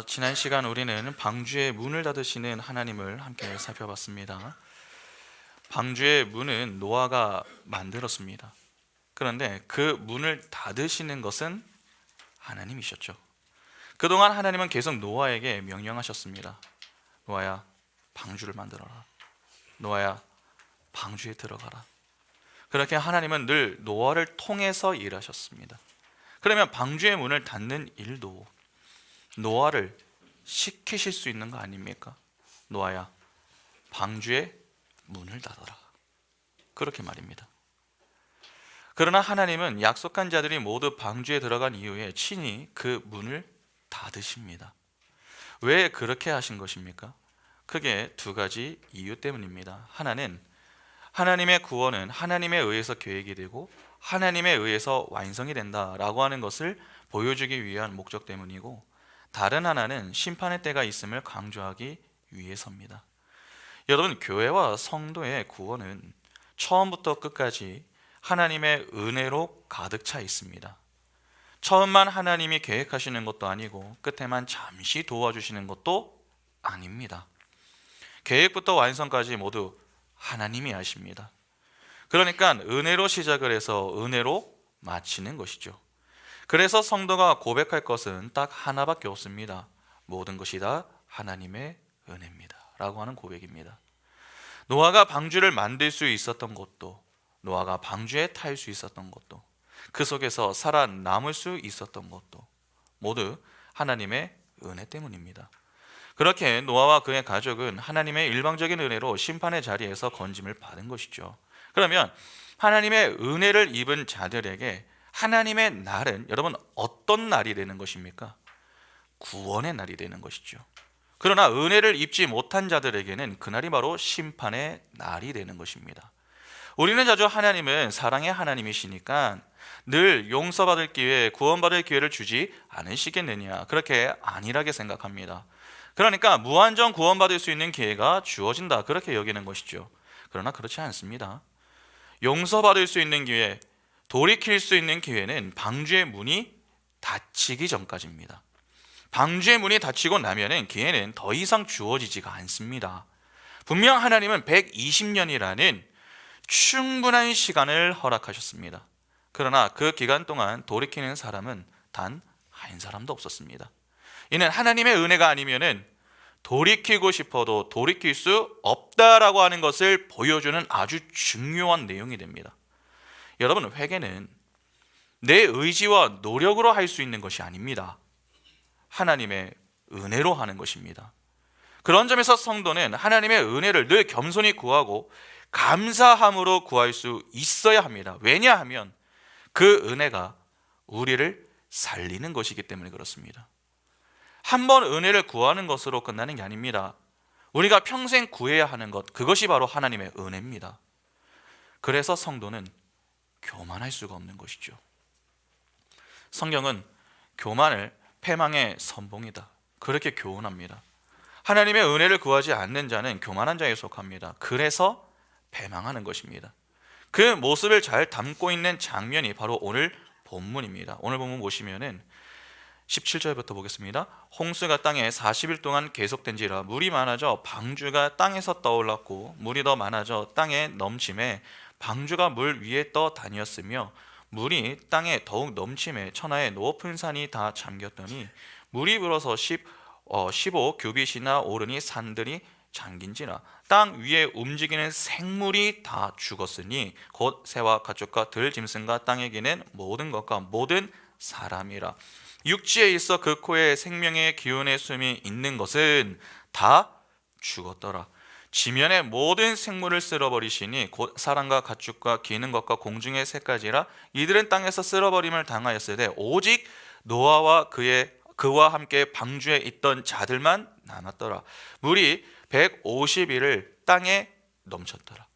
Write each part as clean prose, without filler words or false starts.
지난 시간 우리는 방주의 문을 닫으시는 하나님을 함께 살펴봤습니다. 방주의 문은 노아가 만들었습니다. 그런데 그 문을 닫으시는 것은 하나님이셨죠. 그동안 하나님은 계속 노아에게 명령하셨습니다. 노아야, 방주를 만들어라. 노아야, 방주에 들어가라. 그렇게 하나님은 늘 노아를 통해서 일하셨습니다. 그러면 방주의 문을 닫는 일도 노아를 시키실 수 있는 거 아닙니까? 노아야, 방주의 문을 닫아라. 그렇게 말입니다. 그러나 하나님은 약속한 자들이 모두 방주에 들어간 이후에 친히 그 문을 닫으십니다. 왜 그렇게 하신 것입니까? 크게 두 가지 이유 때문입니다. 하나는 하나님의 구원은 하나님에 의해서 계획이 되고 하나님에 의해서 완성이 된다라고 하는 것을 보여주기 위한 목적 때문이고, 다른 하나는 심판의 때가 있음을 강조하기 위해서입니다. 여러분, 교회와 성도의 구원은 처음부터 끝까지 하나님의 은혜로 가득 차 있습니다. 처음만 하나님이 계획하시는 것도 아니고 끝에만 잠시 도와주시는 것도 아닙니다. 계획부터 완성까지 모두 하나님이 하십니다. 그러니까 은혜로 시작을 해서 은혜로 마치는 것이죠. 그래서 성도가 고백할 것은 딱 하나밖에 없습니다. 모든 것이 다 하나님의 은혜입니다 라고 하는 고백입니다. 노아가 방주를 만들 수 있었던 것도, 노아가 방주에 탈 수 있었던 것도, 그 속에서 살아남을 수 있었던 것도 모두 하나님의 은혜 때문입니다. 그렇게 노아와 그의 가족은 하나님의 일방적인 은혜로 심판의 자리에서 건짐을 받은 것이죠. 그러면 하나님의 은혜를 입은 자들에게 하나님의 날은 여러분 어떤 날이 되는 것입니까? 구원의 날이 되는 것이죠. 그러나 은혜를 입지 못한 자들에게는 그날이 바로 심판의 날이 되는 것입니다. 우리는 자주 하나님은 사랑의 하나님이시니까 늘 용서받을 기회, 구원받을 기회를 주지 않으시겠느냐, 그렇게 안일하게 생각합니다. 그러니까 무한정 구원받을 수 있는 기회가 주어진다, 그렇게 여기는 것이죠. 그러나 그렇지 않습니다. 용서받을 수 있는 기회, 돌이킬 수 있는 기회는 방주의 문이 닫히기 전까지입니다. 방주의 문이 닫히고 나면은 기회는 더 이상 주어지지가 않습니다. 분명 하나님은 120년이라는 충분한 시간을 허락하셨습니다. 그러나 그 기간 동안 돌이키는 사람은 단 한 사람도 없었습니다. 이는 하나님의 은혜가 아니면은 돌이키고 싶어도 돌이킬 수 없다라고 하는 것을 보여주는 아주 중요한 내용이 됩니다. 여러분, 회개는 내 의지와 노력으로 할 수 있는 것이 아닙니다. 하나님의 은혜로 하는 것입니다. 그런 점에서 성도는 하나님의 은혜를 늘 겸손히 구하고 감사함으로 구할 수 있어야 합니다. 왜냐하면 그 은혜가 우리를 살리는 것이기 때문에 그렇습니다. 한 번 은혜를 구하는 것으로 끝나는 게 아닙니다. 우리가 평생 구해야 하는 것, 그것이 바로 하나님의 은혜입니다. 그래서 성도는 교만할 수가 없는 것이죠. 성경은 교만을 패망의 선봉이다, 그렇게 교훈합니다. 하나님의 은혜를 구하지 않는 자는 교만한 자에 속합니다. 그래서 패망하는 것입니다. 그 모습을 잘 담고 있는 장면이 바로 오늘 본문입니다. 오늘 본문 보시면은 17절부터 보겠습니다. 홍수가 땅에 40일 동안 계속된지라 물이 많아져 방주가 땅에서 떠올랐고 물이 더 많아져 땅에 넘침에 방주가 물 위에 떠 다녔으며 물이 땅에 더욱 넘침에 천하의 높은 산이 다 잠겼더니 물이 불어서 15 규빗이나 오르니 산들이 잠긴지라 땅 위에 움직이는 생물이 다 죽었으니 곧 새와 가축과 들 짐승과 땅에 기는 모든 것과 모든 사람이라. 육지에 있어 그 코에 생명의 기운의 숨이 있는 것은 다 죽었더라. 지면의 모든 생물을 쓸어버리시니 곧 사람과 가축과 기는 것과 공중의 새까지라. 이들은 땅에서 쓸어버림을 당하였으되 오직 노아와 그와 함께 방주에 있던 자들만 남았더라. 물이 150일을 땅에 넘쳤더라.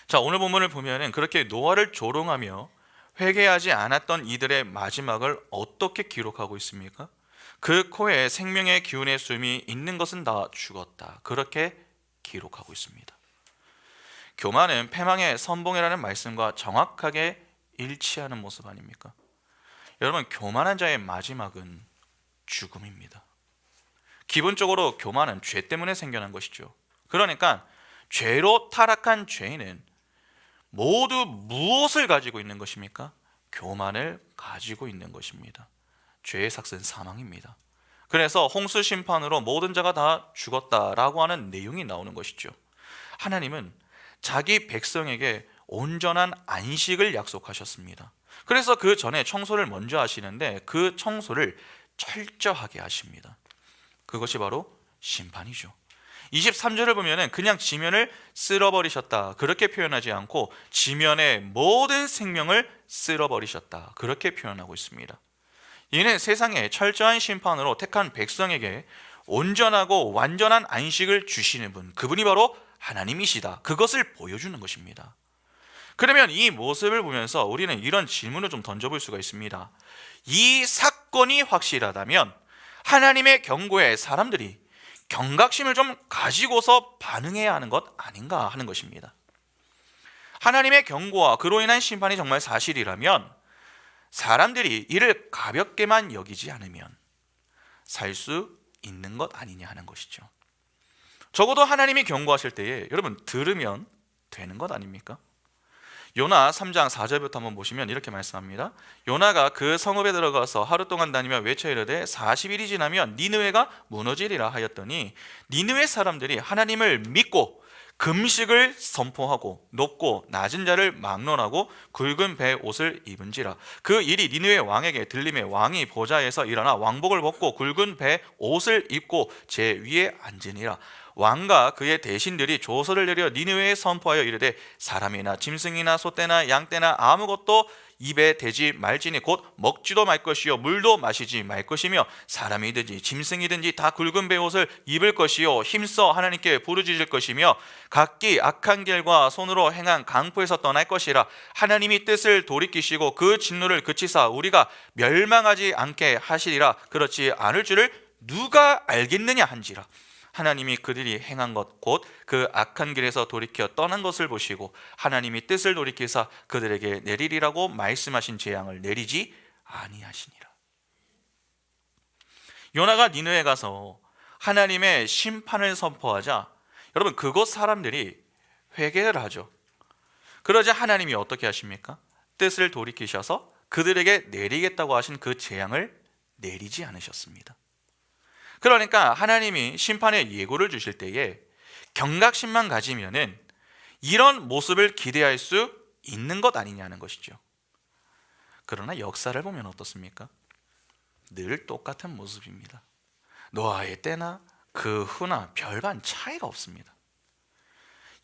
자, 오늘 본문을 보면은 그렇게 노아를 조롱하며 회개하지 않았던 이들의 마지막을 어떻게 기록하고 있습니까? 그 코에 생명의 기운의 숨이 있는 것은 다 죽었다, 그렇게 기록하고 있습니다. 교만은 패망의 선봉이라는 말씀과 정확하게 일치하는 모습 아닙니까? 여러분, 교만한 자의 마지막은 죽음입니다. 기본적으로 교만은 죄 때문에 생겨난 것이죠. 그러니까 죄로 타락한 죄인은 모두 무엇을 가지고 있는 것입니까? 교만을 가지고 있는 것입니다. 죄의 삭은 사망입니다. 그래서 홍수 심판으로 모든 자가 다 죽었다라고 하는 내용이 나오는 것이죠. 하나님은 자기 백성에게 온전한 안식을 약속하셨습니다. 그래서 그 전에 청소를 먼저 하시는데 그 청소를 철저하게 하십니다. 그것이 바로 심판이죠. 23절을 보면은 그냥 지면을 쓸어버리셨다 그렇게 표현하지 않고 지면의 모든 생명을 쓸어버리셨다 그렇게 표현하고 있습니다. 이는 세상에 철저한 심판으로 택한 백성에게 온전하고 완전한 안식을 주시는 분, 그분이 바로 하나님이시다, 그것을 보여주는 것입니다. 그러면 이 모습을 보면서 우리는 이런 질문을 좀 던져볼 수가 있습니다. 이 사건이 확실하다면 하나님의 경고에 사람들이 경각심을 좀 가지고서 반응해야 하는 것 아닌가 하는 것입니다. 하나님의 경고와 그로 인한 심판이 정말 사실이라면 사람들이 이를 가볍게만 여기지 않으면 살 수 있는 것 아니냐 하는 것이죠. 적어도 하나님이 경고하실 때에 여러분 들으면 되는 것 아닙니까? 요나 3장 4절부터 한번 보시면 이렇게 말씀합니다. 요나가 그 성읍에 들어가서 하루 동안 다니며 외쳐 이르되 40일이 지나면 니느웨가 무너지리라 하였더니 니느웨 사람들이 하나님을 믿고 금식을 선포하고 높고 낮은 자를 막론하고 굵은 배 옷을 입은지라. 그 일이 니느웨 왕에게 들림에 왕이 보좌에서 일어나 왕복을 벗고 굵은 배 옷을 입고 제 위에 앉으니라. 왕과 그의 대신들이 조서를 내려 니느웨에 선포하여 이르되 사람이나 짐승이나 소떼나 양떼나 아무것도 입에 대지 말지니 곧 먹지도 말 것이요 물도 마시지 말 것이며 사람이든지 짐승이든지 다 굵은 베옷을 입을 것이요 힘써 하나님께 부르짖을 것이며 각기 악한 길과 손으로 행한 강포에서 떠날 것이라. 하나님이 뜻을 돌이키시고 그 진노를 그치사 우리가 멸망하지 않게 하시리라. 그렇지 않을 줄을 누가 알겠느냐 한지라. 하나님이 그들이 행한 것 곧 그 악한 길에서 돌이켜 떠난 것을 보시고 하나님이 뜻을 돌이키사 그들에게 내리리라고 말씀하신 재앙을 내리지 아니하시니라. 요나가 니느웨에 가서 하나님의 심판을 선포하자 여러분 그곳 사람들이 회개를 하죠. 그러자 하나님이 어떻게 하십니까? 뜻을 돌이키셔서 그들에게 내리겠다고 하신 그 재앙을 내리지 않으셨습니다. 그러니까 하나님이 심판의 예고를 주실 때에 경각심만 가지면은 이런 모습을 기대할 수 있는 것 아니냐는 것이죠. 그러나 역사를 보면 어떻습니까? 늘 똑같은 모습입니다. 노아의 때나 그 후나 별반 차이가 없습니다.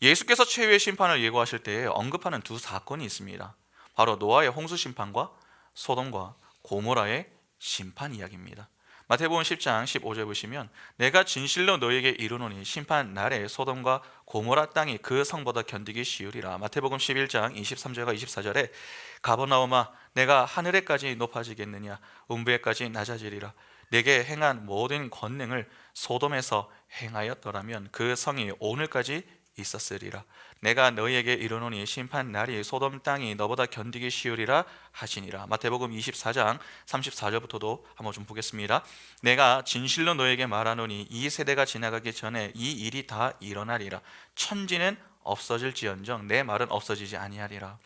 예수께서 최후의 심판을 예고하실 때에 언급하는 두 사건이 있습니다. 바로 노아의 홍수 심판과 소돔과 고모라의 심판 이야기입니다. 마태복음 10장 15절 보시면 내가 진실로 너희에게 이르노니 심판 날에 소돔과 고모라 땅이 그 성보다 견디기 쉬우리라. 마태복음 11장 23절과 24절에 가버나움아 내가 하늘에까지 높아지겠느냐 음부에까지 낮아지리라. 내게 행한 모든 권능을 소돔에서 행하였더라면 그 성이 오늘까지 있었으리라. 내가 너희에게 이르노니 심판 날이 소돔 땅이 너보다 견디기 쉬우리라 하시니라. 마태복음 24장 34절부터도 한번 좀 보겠습니다. 내가 진실로 너희에게 말하노니 이 세대가 지나가기 전에 이 일이 다 일어나리라. 천지는 없어질지언정 내 말은 없어지지 아니하리라.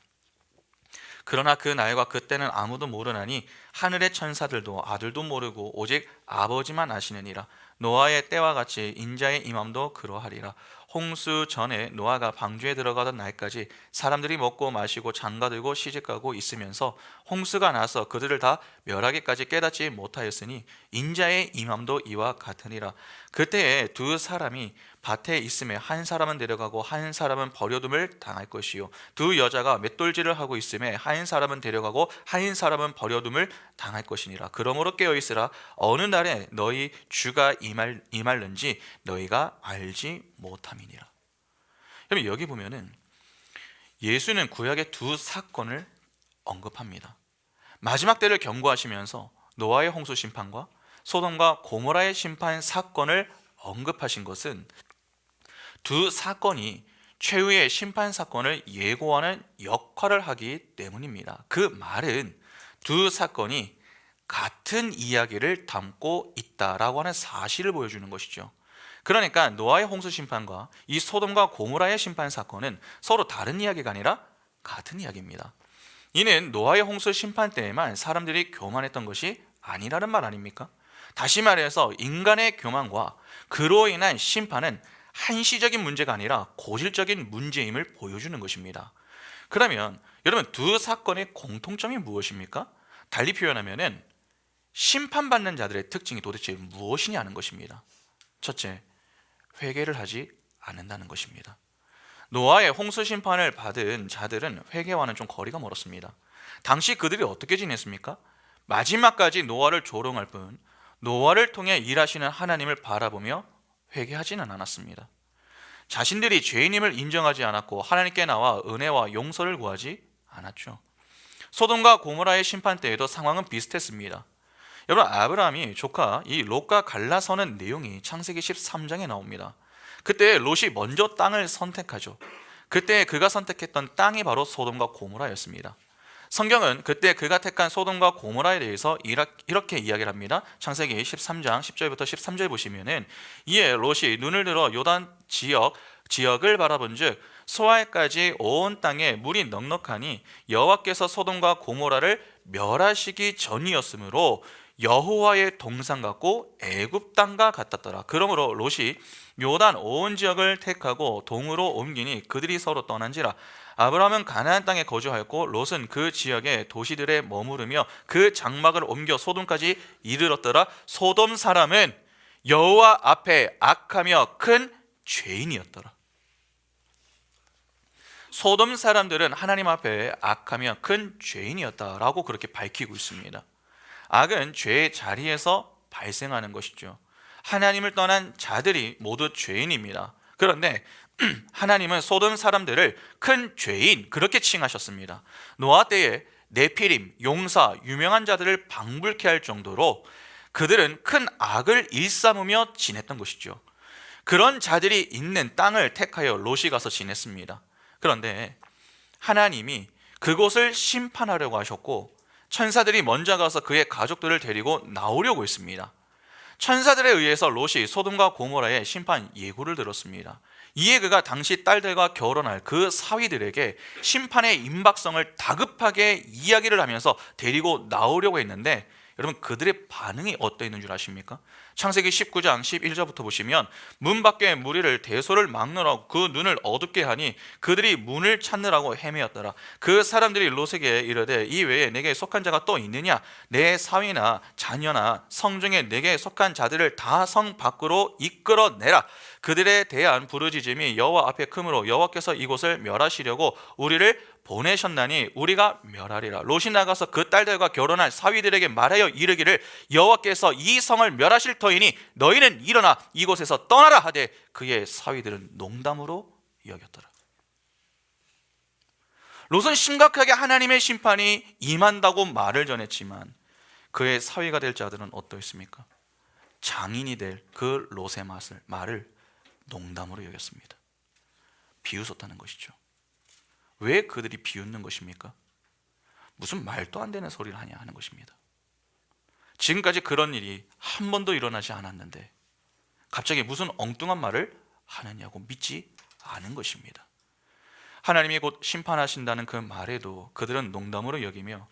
그러나 그 날과 그때는 아무도 모르나니 하늘의 천사들도 아들도 모르고 오직 아버지만 아시느니라. 노아의 때와 같이 인자의 임함도 그러하리라. 홍수 전에 노아가 방주에 들어가던 날까지 사람들이 먹고 마시고 장가들고 시집가고 있으면서 홍수가 나서 그들을 다 멸하기까지 깨닫지 못하였으니 인자의 임함도 이와 같으니라. 그때에 두 사람이 밭에 있음에 한 사람은 데려가고 한 사람은 버려둠을 당할 것이요 두 여자가 맷돌질을 하고 있음에 한 사람은 데려가고 한 사람은 버려둠을 당할 것이니라. 그러므로 깨어있으라. 어느 날에 너희 주가 임할는지 너희가 알지 못함이니라. 여러분 여기 보면은 예수는 구약의 두 사건을 언급합니다. 마지막 때를 경고하시면서 노아의 홍수 심판과 소돔과 고모라의 심판 사건을 언급하신 것은 두 사건이 최후의 심판 사건을 예고하는 역할을 하기 때문입니다. 그 말은 두 사건이 같은 이야기를 담고 있다라고 하는 사실을 보여주는 것이죠. 그러니까 노아의 홍수 심판과 이 소돔과 고모라의 심판 사건은 서로 다른 이야기가 아니라 같은 이야기입니다. 이는 노아의 홍수 심판 때에만 사람들이 교만했던 것이 아니라는 말 아닙니까? 다시 말해서 인간의 교만과 그로 인한 심판은 한시적인 문제가 아니라 고질적인 문제임을 보여주는 것입니다. 그러면 여러분, 두 사건의 공통점이 무엇입니까? 달리 표현하면은 심판받는 자들의 특징이 도대체 무엇이냐는 것입니다. 첫째, 회개를 하지 않는다는 것입니다. 노아의 홍수 심판을 받은 자들은 회개와는 좀 거리가 멀었습니다. 당시 그들이 어떻게 지냈습니까? 마지막까지 노아를 조롱할 뿐 노아를 통해 일하시는 하나님을 바라보며 회개하지는 않았습니다. 자신들이 죄인임을 인정하지 않았고 하나님께 나와 은혜와 용서를 구하지 않았죠. 소돔과 고모라의 심판 때에도 상황은 비슷했습니다. 여러분, 아브라함이 조카 이 롯과 갈라서는 내용이 창세기 13장에 나옵니다. 그때 롯이 먼저 땅을 선택하죠. 그때 그가 선택했던 땅이 바로 소돔과 고모라였습니다. 성경은 그때 그가 택한 소돔과 고모라에 대해서 이렇게 이야기를 합니다. 창세기 13장 10절부터 13절 보시면은, 이에 롯이 눈을 들어 요단 지역을 바라본즉 소알까지 온 땅에 물이 넉넉하니 여호와께서 소돔과 고모라를 멸하시기 전이었으므로 여호와의 동산 같고 애굽 땅과 같았더라. 그러므로 롯이 요단 온 지역을 택하고 동으로 옮기니 그들이 서로 떠난지라. 아브라함은 가나안 땅에 거주하였고 롯은 그 지역의 도시들에 머무르며 그 장막을 옮겨 소돔까지 이르렀더라. 소돔 사람은 여호와 앞에 악하며 큰 죄인이었더라. 소돔 사람들은 하나님 앞에 악하며 큰 죄인이었다라고 그렇게 밝히고 있습니다. 악은 죄의 자리에서 발생하는 것이죠. 하나님을 떠난 자들이 모두 죄인입니다. 그런데 하나님은 소돔 사람들을 큰 죄인 그렇게 칭하셨습니다. 노아 때에 네피림, 용사, 유명한 자들을 방불케 할 정도로 그들은 큰 악을 일삼으며 지냈던 것이죠. 그런 자들이 있는 땅을 택하여 롯이 가서 지냈습니다. 그런데 하나님이 그곳을 심판하려고 하셨고 천사들이 먼저 가서 그의 가족들을 데리고 나오려고 했습니다. 천사들에 의해서 롯이 소돔과 고모라의 심판 예고를 들었습니다. 이에 그가 당시 딸들과 결혼할 그 사위들에게 심판의 임박성을 다급하게 이야기를 하면서 데리고 나오려고 했는데, 여러분, 그들의 반응이 어떠했는 줄 아십니까? 창세기 19장 11절부터 보시면, 문 밖에 무리를 대소를 막느라고 그 눈을 어둡게 하니 그들이 문을 찾느라고 헤매었더라. 그 사람들이 롯에게 이르되 이 외에 내게 속한 자가 또 있느냐? 내 사위나 자녀나 성중에 내게 속한 자들을 다 성 밖으로 이끌어내라. 그들에 대한 부르짖음이 여호와 앞에 크므로 여호와께서 이곳을 멸하시려고 우리를 보내셨나니 우리가 멸하리라. 롯이 나가서 그 딸들과 결혼할 사위들에게 말하여 이르기를 여호와께서 이 성을 멸하실 터이니 너희는 일어나 이곳에서 떠나라 하되 그의 사위들은 농담으로 여겼더라. 롯은 심각하게 하나님의 심판이 임한다고 말을 전했지만 그의 사위가 될 자들은 어떠했습니까? 장인이 될 그 롯의 말을 농담으로 여겼습니다. 비웃었다는 것이죠. 왜 그들이 비웃는 것입니까? 무슨 말도 안 되는 소리를 하냐 하는 것입니다. 지금까지 그런 일이 한 번도 일어나지 않았는데 갑자기 무슨 엉뚱한 말을 하느냐고 믿지 않은 것입니다. 하나님이 곧 심판하신다는 그 말에도 그들은 농담으로 여기며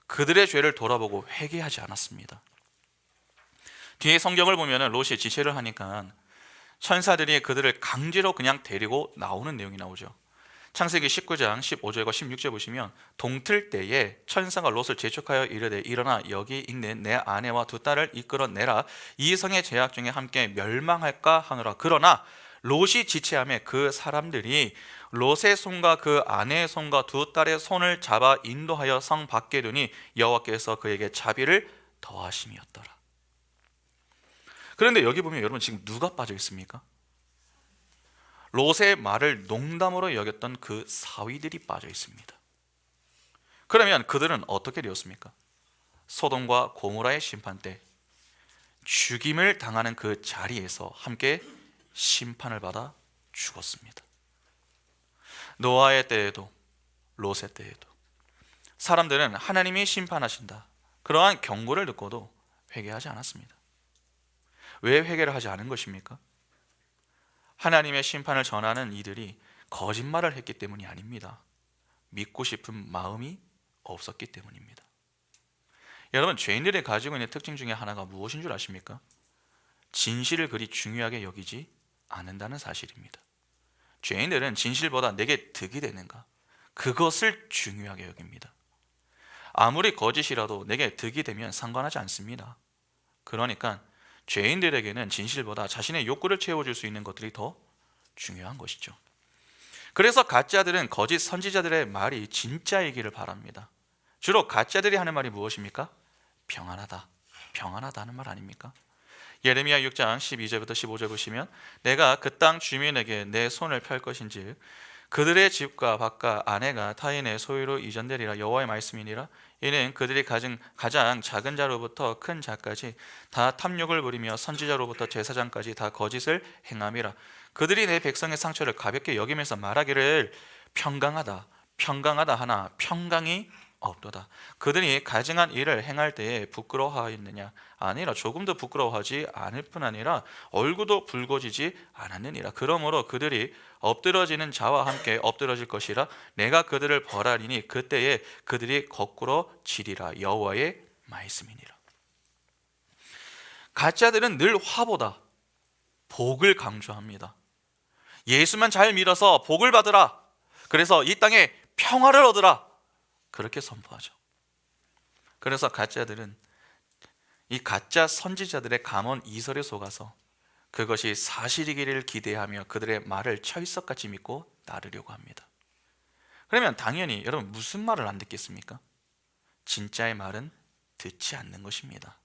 그들의 죄를 돌아보고 회개하지 않았습니다. 뒤에 성경을 보면 롯이 지체를 하니까 천사들이 그들을 강제로 그냥 데리고 나오는 내용이 나오죠. 창세기 19장 15절과 16절 보시면, 동틀 때에 천사가 롯을 재촉하여 이르되 일어나 여기 있는 내 아내와 두 딸을 이끌어내라. 이 성의 죄악 중에 함께 멸망할까 하노라. 그러나 롯이 지체하며 그 사람들이 롯의 손과 그 아내의 손과 두 딸의 손을 잡아 인도하여 성 밖에 두니 여호와께서 그에게 자비를 더하심이었더라. 그런데 여기 보면 여러분, 지금 누가 빠져 있습니까? 롯의 말을 농담으로 여겼던 그 사위들이 빠져 있습니다. 그러면 그들은 어떻게 되었습니까? 소돔과 고모라의 심판 때 죽임을 당하는 그 자리에서 함께 심판을 받아 죽었습니다. 노아의 때에도 롯의 때에도 사람들은 하나님이 심판하신다, 그러한 경고를 듣고도 회개하지 않았습니다. 왜 회개를 하지 않은 것입니까? 하나님의 심판을 전하는 이들이 거짓말을 했기 때문이 아닙니다. 믿고 싶은 마음이 없었기 때문입니다. 여러분, 죄인들이 가지고 있는 특징 중에 하나가 무엇인 줄 아십니까? 진실을 그리 중요하게 여기지 않는다는 사실입니다. 죄인들은 진실보다 내게 득이 되는가, 그것을 중요하게 여깁니다. 아무리 거짓이라도 내게 득이 되면 상관하지 않습니다. 그러니까 죄인들에게는 진실보다 자신의 욕구를 채워줄 수 있는 것들이 더 중요한 것이죠. 그래서 가짜들은 거짓 선지자들의 말이 진짜이기를 바랍니다. 주로 가짜들이 하는 말이 무엇입니까? 평안하다, 평안하다 하는 말 아닙니까? 예레미야 6장 12절부터 15절 보시면, 내가 그 땅 주민에게 내 손을 펼 것인즉 그들의 집과 밭과 아내가 타인의 소유로 이전되리라. 여호와의 말씀이니라. 이는 그들이 가장 작은 자로부터 큰 자까지 다 탐욕을 부리며 선지자로부터 제사장까지 다 거짓을 행함이라. 그들이 내 백성의 상처를 가볍게 여기면서 말하기를 평강하다, 평강하다 하나 평강이 없도다. 그들이 가증한 일을 행할 때에 부끄러워하였느냐? 아니라 조금도 부끄러워하지 않을 뿐 아니라 얼굴도 붉어지지 않았느니라. 그러므로 그들이 엎드러지는 자와 함께 엎드러질 것이라. 내가 그들을 벌하리니 그때에 그들이 거꾸로 지리라. 여호와의 말씀이니라. 가짜들은 늘 화보다 복을 강조합니다. 예수만 잘 믿어서 복을 받으라, 그래서 이 땅에 평화를 얻으라, 그렇게 선포하죠. 그래서 가짜들은 이 가짜 선지자들의 감언 이설에 속아서 그것이 사실이기를 기대하며 그들의 말을 철석같이 믿고 따르려고 합니다. 그러면 당연히 여러분, 무슨 말을 안 듣겠습니까? 진짜의 말은 듣지 않는 것입니다.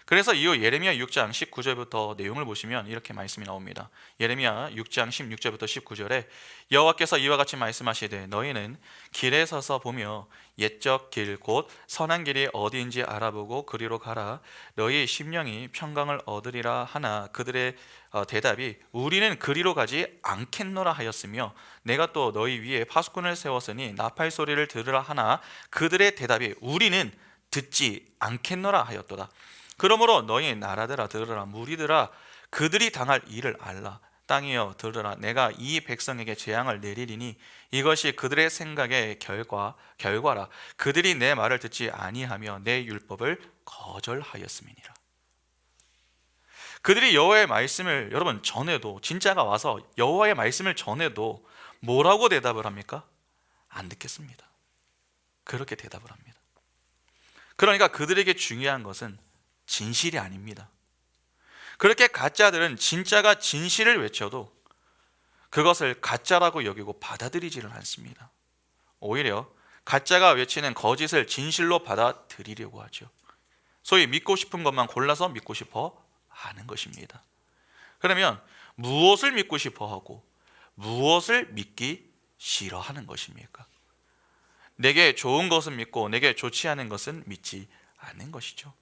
그래서 이후 예레미야 6장 19절부터 내용을 보시면 이렇게 말씀이 나옵니다. 예레미야 6장 16절부터 19절에 여호와께서 이와 같이 말씀하시되, 너희는 길에 서서 보며 옛적 길 곧 선한 길이 어디인지 알아보고 그리로 가라. 너희 심령이 평강을 얻으리라 하나 그들의 대답이 우리는 그리로 가지 않겠노라 하였으며, 내가 또 너희 위에 파수꾼을 세웠으니 나팔 소리를 들으라 하나 그들의 대답이 우리는 듣지 않겠노라 하였도다. 그러므로 너희 나라들아 들으라, 무리들아 그들이 당할 일을 알라. 땅이여 들으라, 내가 이 백성에게 재앙을 내리리니 이것이 그들의 생각의 결과라. 그들이 내 말을 듣지 아니하며 내 율법을 거절하였음이니라. 그들이 여호와의 말씀을 여러분 전해도, 진짜가 와서 여호와의 말씀을 전해도 뭐라고 대답을 합니까? 안 듣겠습니다. 그렇게 대답을 합니다. 그러니까 그들에게 중요한 것은 진실이 아닙니다. 그렇게 가짜들은 진짜가 진실을 외쳐도 그것을 가짜라고 여기고 받아들이지를 않습니다. 오히려 가짜가 외치는 거짓을 진실로 받아들이려고 하죠. 소위 믿고 싶은 것만 골라서 믿고 싶어 하는 것입니다. 그러면 무엇을 믿고 싶어 하고 무엇을 믿기 싫어하는 것입니까? 내게 좋은 것은 믿고 내게 좋지 않은 것은 믿지 않는 것이죠.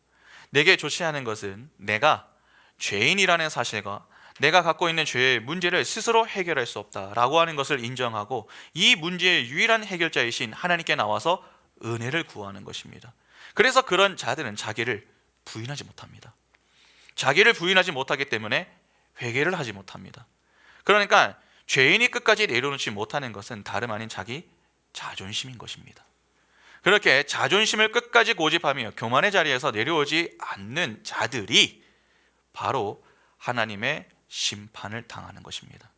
내게 좋지 않은 것은 내가 죄인이라는 사실과 내가 갖고 있는 죄의 문제를 스스로 해결할 수 없다라고 하는 것을 인정하고 이 문제의 유일한 해결자이신 하나님께 나와서 은혜를 구하는 것입니다. 그래서 그런 자들은 자기를 부인하지 못합니다. 자기를 부인하지 못하기 때문에 회개를 하지 못합니다. 그러니까 죄인이 끝까지 내려놓지 못하는 것은 다름 아닌 자기 자존심인 것입니다. 그렇게 자존심을 끝까지 고집하며 교만의 자리에서 내려오지 않는 자들이 바로 하나님의 심판을 당하는 것입니다.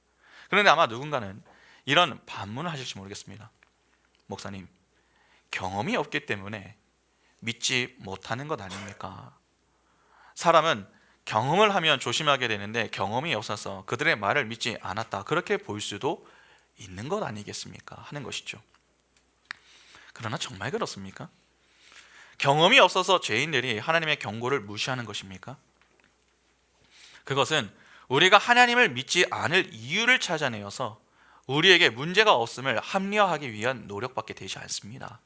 그런데 아마 누군가는 이런 반문을 하실지 모르겠습니다. 목사님, 경험이 없기 때문에 믿지 못하는 것 아닙니까? 사람은 경험을 하면 조심하게 되는데 경험이 없어서 그들의 말을 믿지 않았다, 그렇게 볼 수도 있는 것 아니겠습니까? 하는 것이죠. 그러나 정말 그렇습니까? 경험이 없어서 죄인들이 하나님의 경고를 무시하는 것입니까? 그것은 우리가 하나님을 믿지 않을 이유를 찾아내어서 우리에게 문제가 없음을 합리화하기 위한 노력밖에 되지 않습니다.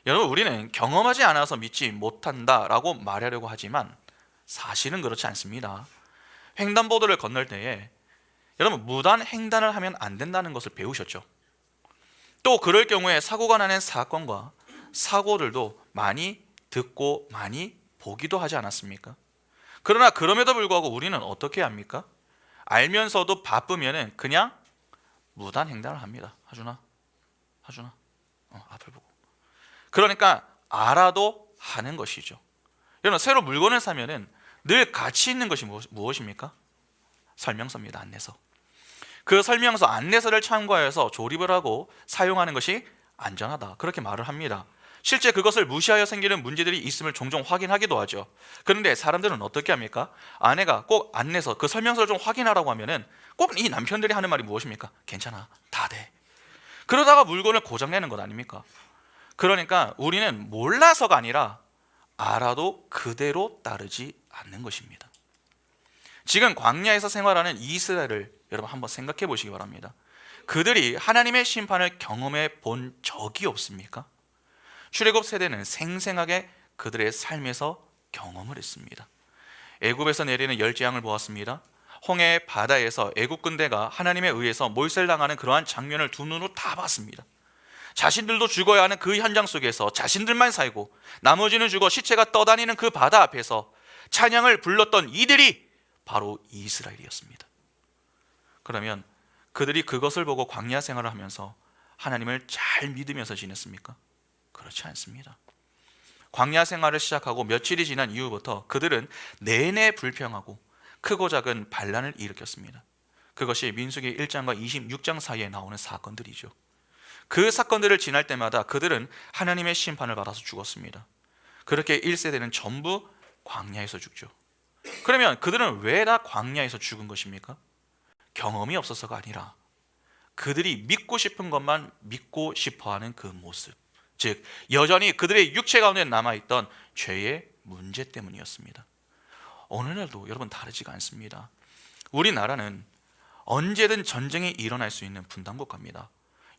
여러분, 우리는 경험하지 않아서 믿지 못한다라고 말하려고 하지만 사실은 그렇지 않습니다. 횡단보도를 건널 때에 여러분, 무단 횡단을 하면 안 된다는 것을 배우셨죠? 또 그럴 경우에 사고가 나는 사건과 사고들도 많이 듣고 많이 보기도 하지 않았습니까? 그러나 그럼에도 불구하고 우리는 어떻게 합니까? 알면서도 바쁘면은 그냥 무단 횡단을 합니다. 하준아, 하준아, 앞을 보고. 그러니까 알아도 하는 것이죠. 여러분, 새로 물건을 사면은 늘 가치 있는 것이 무엇입니까? 설명서입니다. 안내서. 그 설명서 안내서를 참고하여서 조립을 하고 사용하는 것이 안전하다, 그렇게 말을 합니다. 실제 그것을 무시하여 생기는 문제들이 있음을 종종 확인하기도 하죠. 그런데 사람들은 어떻게 합니까? 아내가 꼭 안내서 그 설명서를 좀 확인하라고 하면은 꼭 이 남편들이 하는 말이 무엇입니까? 괜찮아, 다 돼. 그러다가 물건을 고장내는 것 아닙니까? 그러니까 우리는 몰라서가 아니라 알아도 그대로 따르지 않는 것입니다. 지금 광야에서 생활하는 이스라엘을 여러분 한번 생각해 보시기 바랍니다. 그들이 하나님의 심판을 경험해 본 적이 없습니까? 출애굽 세대는 생생하게 그들의 삶에서 경험을 했습니다. 애굽에서 내리는 열재앙을 보았습니다. 홍해 바다에서 애굽 군대가 하나님에 의해서 몰살당하는 그러한 장면을 두 눈으로 다 봤습니다. 자신들도 죽어야 하는 그 현장 속에서 자신들만 살고 나머지는 죽어 시체가 떠다니는 그 바다 앞에서 찬양을 불렀던 이들이 바로 이스라엘이었습니다. 그러면 그들이 그것을 보고 광야 생활을 하면서 하나님을 잘 믿으면서 지냈습니까? 그렇지 않습니다. 광야 생활을 시작하고 며칠이 지난 이후부터 그들은 내내 불평하고 크고 작은 반란을 일으켰습니다. 그것이 민수기 1장과 26장 사이에 나오는 사건들이죠. 그 사건들을 지날 때마다 그들은 하나님의 심판을 받아서 죽었습니다. 그렇게 1세대는 전부 광야에서 죽죠. 그러면 그들은 왜 다 광야에서 죽은 것입니까? 경험이 없어서가 아니라 그들이 믿고 싶은 것만 믿고 싶어하는 그 모습, 즉 여전히 그들의 육체 가운데 남아있던 죄의 문제 때문이었습니다. 오늘날도 여러분 다르지가 않습니다. 우리나라는 언제든 전쟁이 일어날 수 있는 분단국가입니다.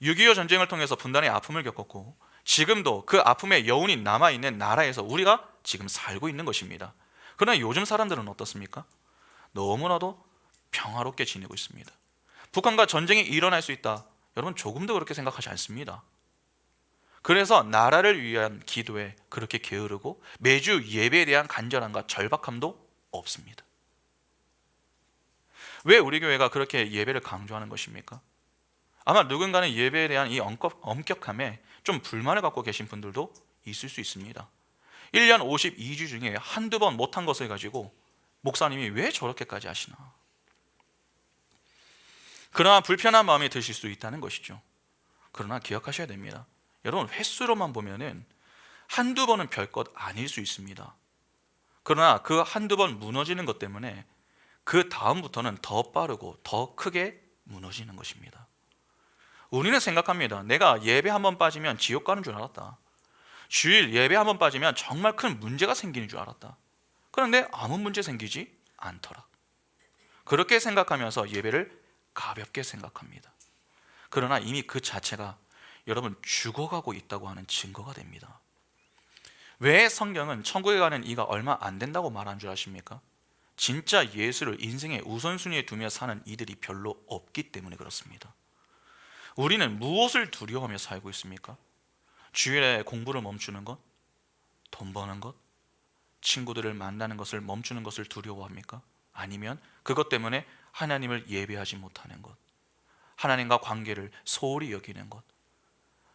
6.25 전쟁을 통해서 분단의 아픔을 겪었고 지금도 그 아픔의 여운이 남아있는 나라에서 우리가 지금 살고 있는 것입니다. 그러나 요즘 사람들은 어떻습니까? 너무나도 평화롭게 지내고 있습니다. 북한과 전쟁이 일어날 수 있다, 여러분 조금도 그렇게 생각하지 않습니다. 그래서 나라를 위한 기도에 그렇게 게으르고 매주 예배에 대한 간절함과 절박함도 없습니다. 왜 우리 교회가 그렇게 예배를 강조하는 것입니까? 아마 누군가는 예배에 대한 이 엄격함에 좀 불만을 갖고 계신 분들도 있을 수 있습니다. 1년 52주 중에 한두 번 못한 것을 가지고 목사님이 왜 저렇게까지 하시나, 그러나 불편한 마음이 드실 수 있다는 것이죠. 그러나 기억하셔야 됩니다. 여러분, 횟수로만 보면은 한두 번은 별것 아닐 수 있습니다. 그러나 그 한두 번 무너지는 것 때문에 그 다음부터는 더 빠르고 더 크게 무너지는 것입니다. 우리는 생각합니다. 내가 예배 한 번 빠지면 지옥 가는 줄 알았다. 주일 예배 한 번 빠지면 정말 큰 문제가 생기는 줄 알았다. 그런데 아무 문제 생기지 않더라. 그렇게 생각하면서 예배를 가볍게 생각합니다. 그러나 이미 그 자체가 여러분 죽어가고 있다고 하는 증거가 됩니다. 왜 성경은 천국에 가는 이가 얼마 안 된다고 말한 줄 아십니까? 진짜 예수를 인생의 우선순위에 두며 사는 이들이 별로 없기 때문에 그렇습니다. 우리는 무엇을 두려워하며 살고 있습니까? 주일에 공부를 멈추는 것? 돈 버는 것? 친구들을 만나는 것을 멈추는 것을 두려워합니까? 아니면 그것 때문에 하나님을 예배하지 못하는 것, 하나님과 관계를 소홀히 여기는 것,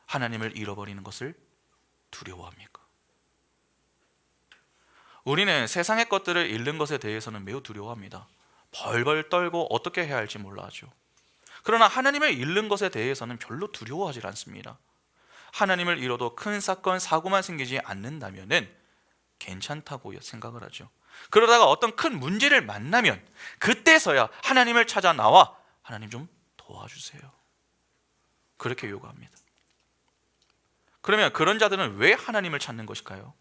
하나님을 잃어버리는 것을 두려워합니까? 우리는 세상의 것들을 잃는 것에 대해서는 매우 두려워합니다. 벌벌 떨고 어떻게 해야 할지 몰라 하죠. 그러나 하나님을 잃는 것에 대해서는 별로 두려워하지 않습니다. 하나님을 잃어도 큰 사건, 사고만 생기지 않는다면 괜찮다고 생각을 하죠. 그러다가 어떤 큰 문제를 만나면 그때서야 하나님을 찾아 나와 하나님 좀 도와주세요, 그렇게 요구합니다. 그러면 그런 자들은 왜 하나님을 찾는 것일까요?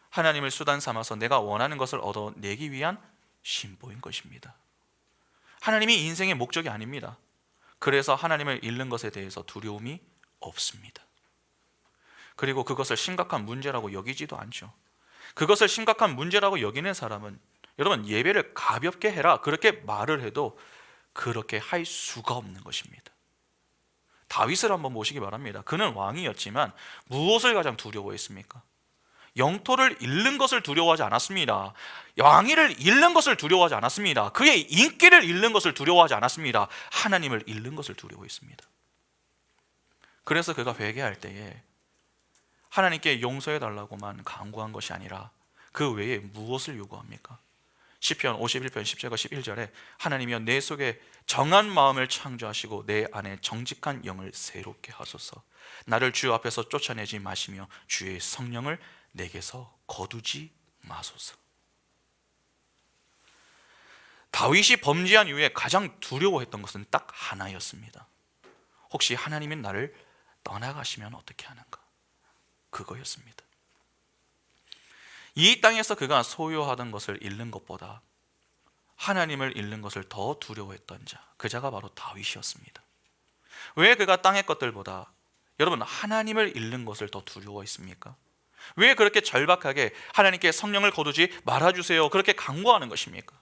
하나님을 수단 삼아서 내가 원하는 것을 얻어내기 위한 심보인 것입니다. 하나님이 인생의 목적이 아닙니다. 그래서 하나님을 잃는 것에 대해서 두려움이 없습니다. 그리고 그것을 심각한 문제라고 여기지도 않죠. 그것을 심각한 문제라고 여기는 사람은 여러분 예배를 가볍게 해라 그렇게 말을 해도 그렇게 할 수가 없는 것입니다. 다윗을 한번 보시기 바랍니다. 그는 왕이었지만 무엇을 가장 두려워했습니까? 영토를 잃는 것을 두려워하지 않았습니다. 왕위를 잃는 것을 두려워하지 않았습니다. 그의 인기를 잃는 것을 두려워하지 않았습니다. 하나님을 잃는 것을 두려워했습니다. 그래서 그가 회개할 때에 하나님께 용서해 달라고만 간구한 것이 아니라 그 외에 무엇을 요구합니까? 시편 51편 10절과 11절에 하나님이여 내 속에 정한 마음을 창조하시고 내 안에 정직한 영을 새롭게 하소서. 나를 주 앞에서 쫓아내지 마시며 주의 성령을 내게서 거두지 마소서. 다윗이 범죄한 이후에 가장 두려워했던 것은 딱 하나였습니다. 혹시 하나님이 나를 떠나가시면 어떻게 하는가? 그거였습니다. 이 땅에서 그가 소유하던 것을 잃는 것보다 하나님을 잃는 것을 더 두려워했던 자, 그 자가 바로 다윗이었습니다. 왜 그가 땅의 것들보다 여러분 하나님을 잃는 것을 더 두려워했습니까? 왜 그렇게 절박하게 하나님께 성령을 거두지 말아주세요 그렇게 간구하는 것입니까?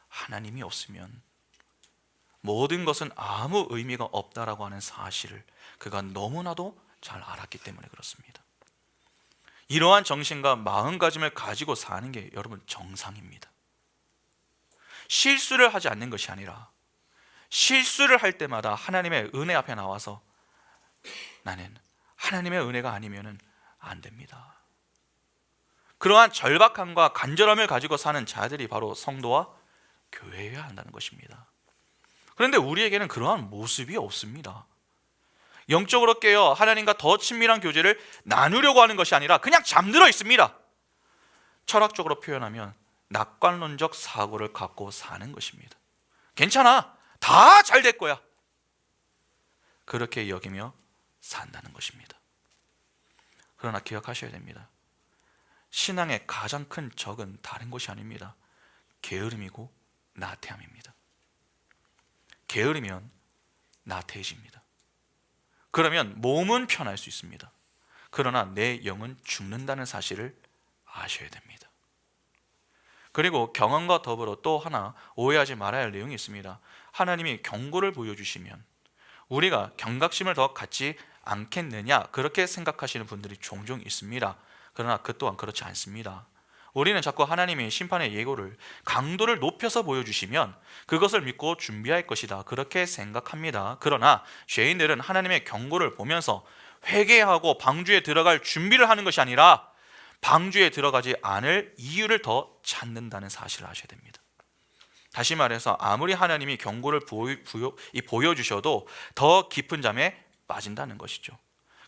하나님이 없으면 모든 것은 아무 의미가 없다라고 하는 사실을 그가 너무나도 잘 알았기 때문에 그렇습니다. 이러한 정신과 마음가짐을 가지고 사는 게 여러분 정상입니다. 실수를 하지 않는 것이 아니라 실수를 할 때마다 하나님의 은혜 앞에 나와서 나는 하나님의 은혜가 아니면 안 됩니다. 그러한 절박함과 간절함을 가지고 사는 자들이 바로 성도와 교회여야 한다는 것입니다. 그런데 우리에게는 그러한 모습이 없습니다. 영적으로 깨어 하나님과 더 친밀한 교제를 나누려고 하는 것이 아니라 그냥 잠들어 있습니다. 철학적으로 표현하면 낙관론적 사고를 갖고 사는 것입니다. 괜찮아, 다 잘 될 거야, 그렇게 여기며 산다는 것입니다. 그러나 기억하셔야 됩니다. 신앙의 가장 큰 적은 다른 것이 아닙니다. 게으름이고 나태함입니다. 게으르면 나태해집니다. 그러면 몸은 편할 수 있습니다. 그러나 내 영은 죽는다는 사실을 아셔야 됩니다. 그리고 경험과 더불어 또 하나 오해하지 말아야 할 내용이 있습니다. 하나님이 경고를 보여주시면 우리가 경각심을 더 갖지 않겠느냐 그렇게 생각하시는 분들이 종종 있습니다. 그러나 그 또한 그렇지 않습니다. 우리는 자꾸 하나님이 심판의 예고를 강도를 높여서 보여주시면 그것을 믿고 준비할 것이다 그렇게 생각합니다. 그러나 죄인들은 하나님의 경고를 보면서 회개하고 방주에 들어갈 준비를 하는 것이 아니라 방주에 들어가지 않을 이유를 더 찾는다는 사실을 아셔야 됩니다. 다시 말해서 아무리 하나님이 경고를 보여주셔도 더 깊은 잠에 빠진다는 것이죠.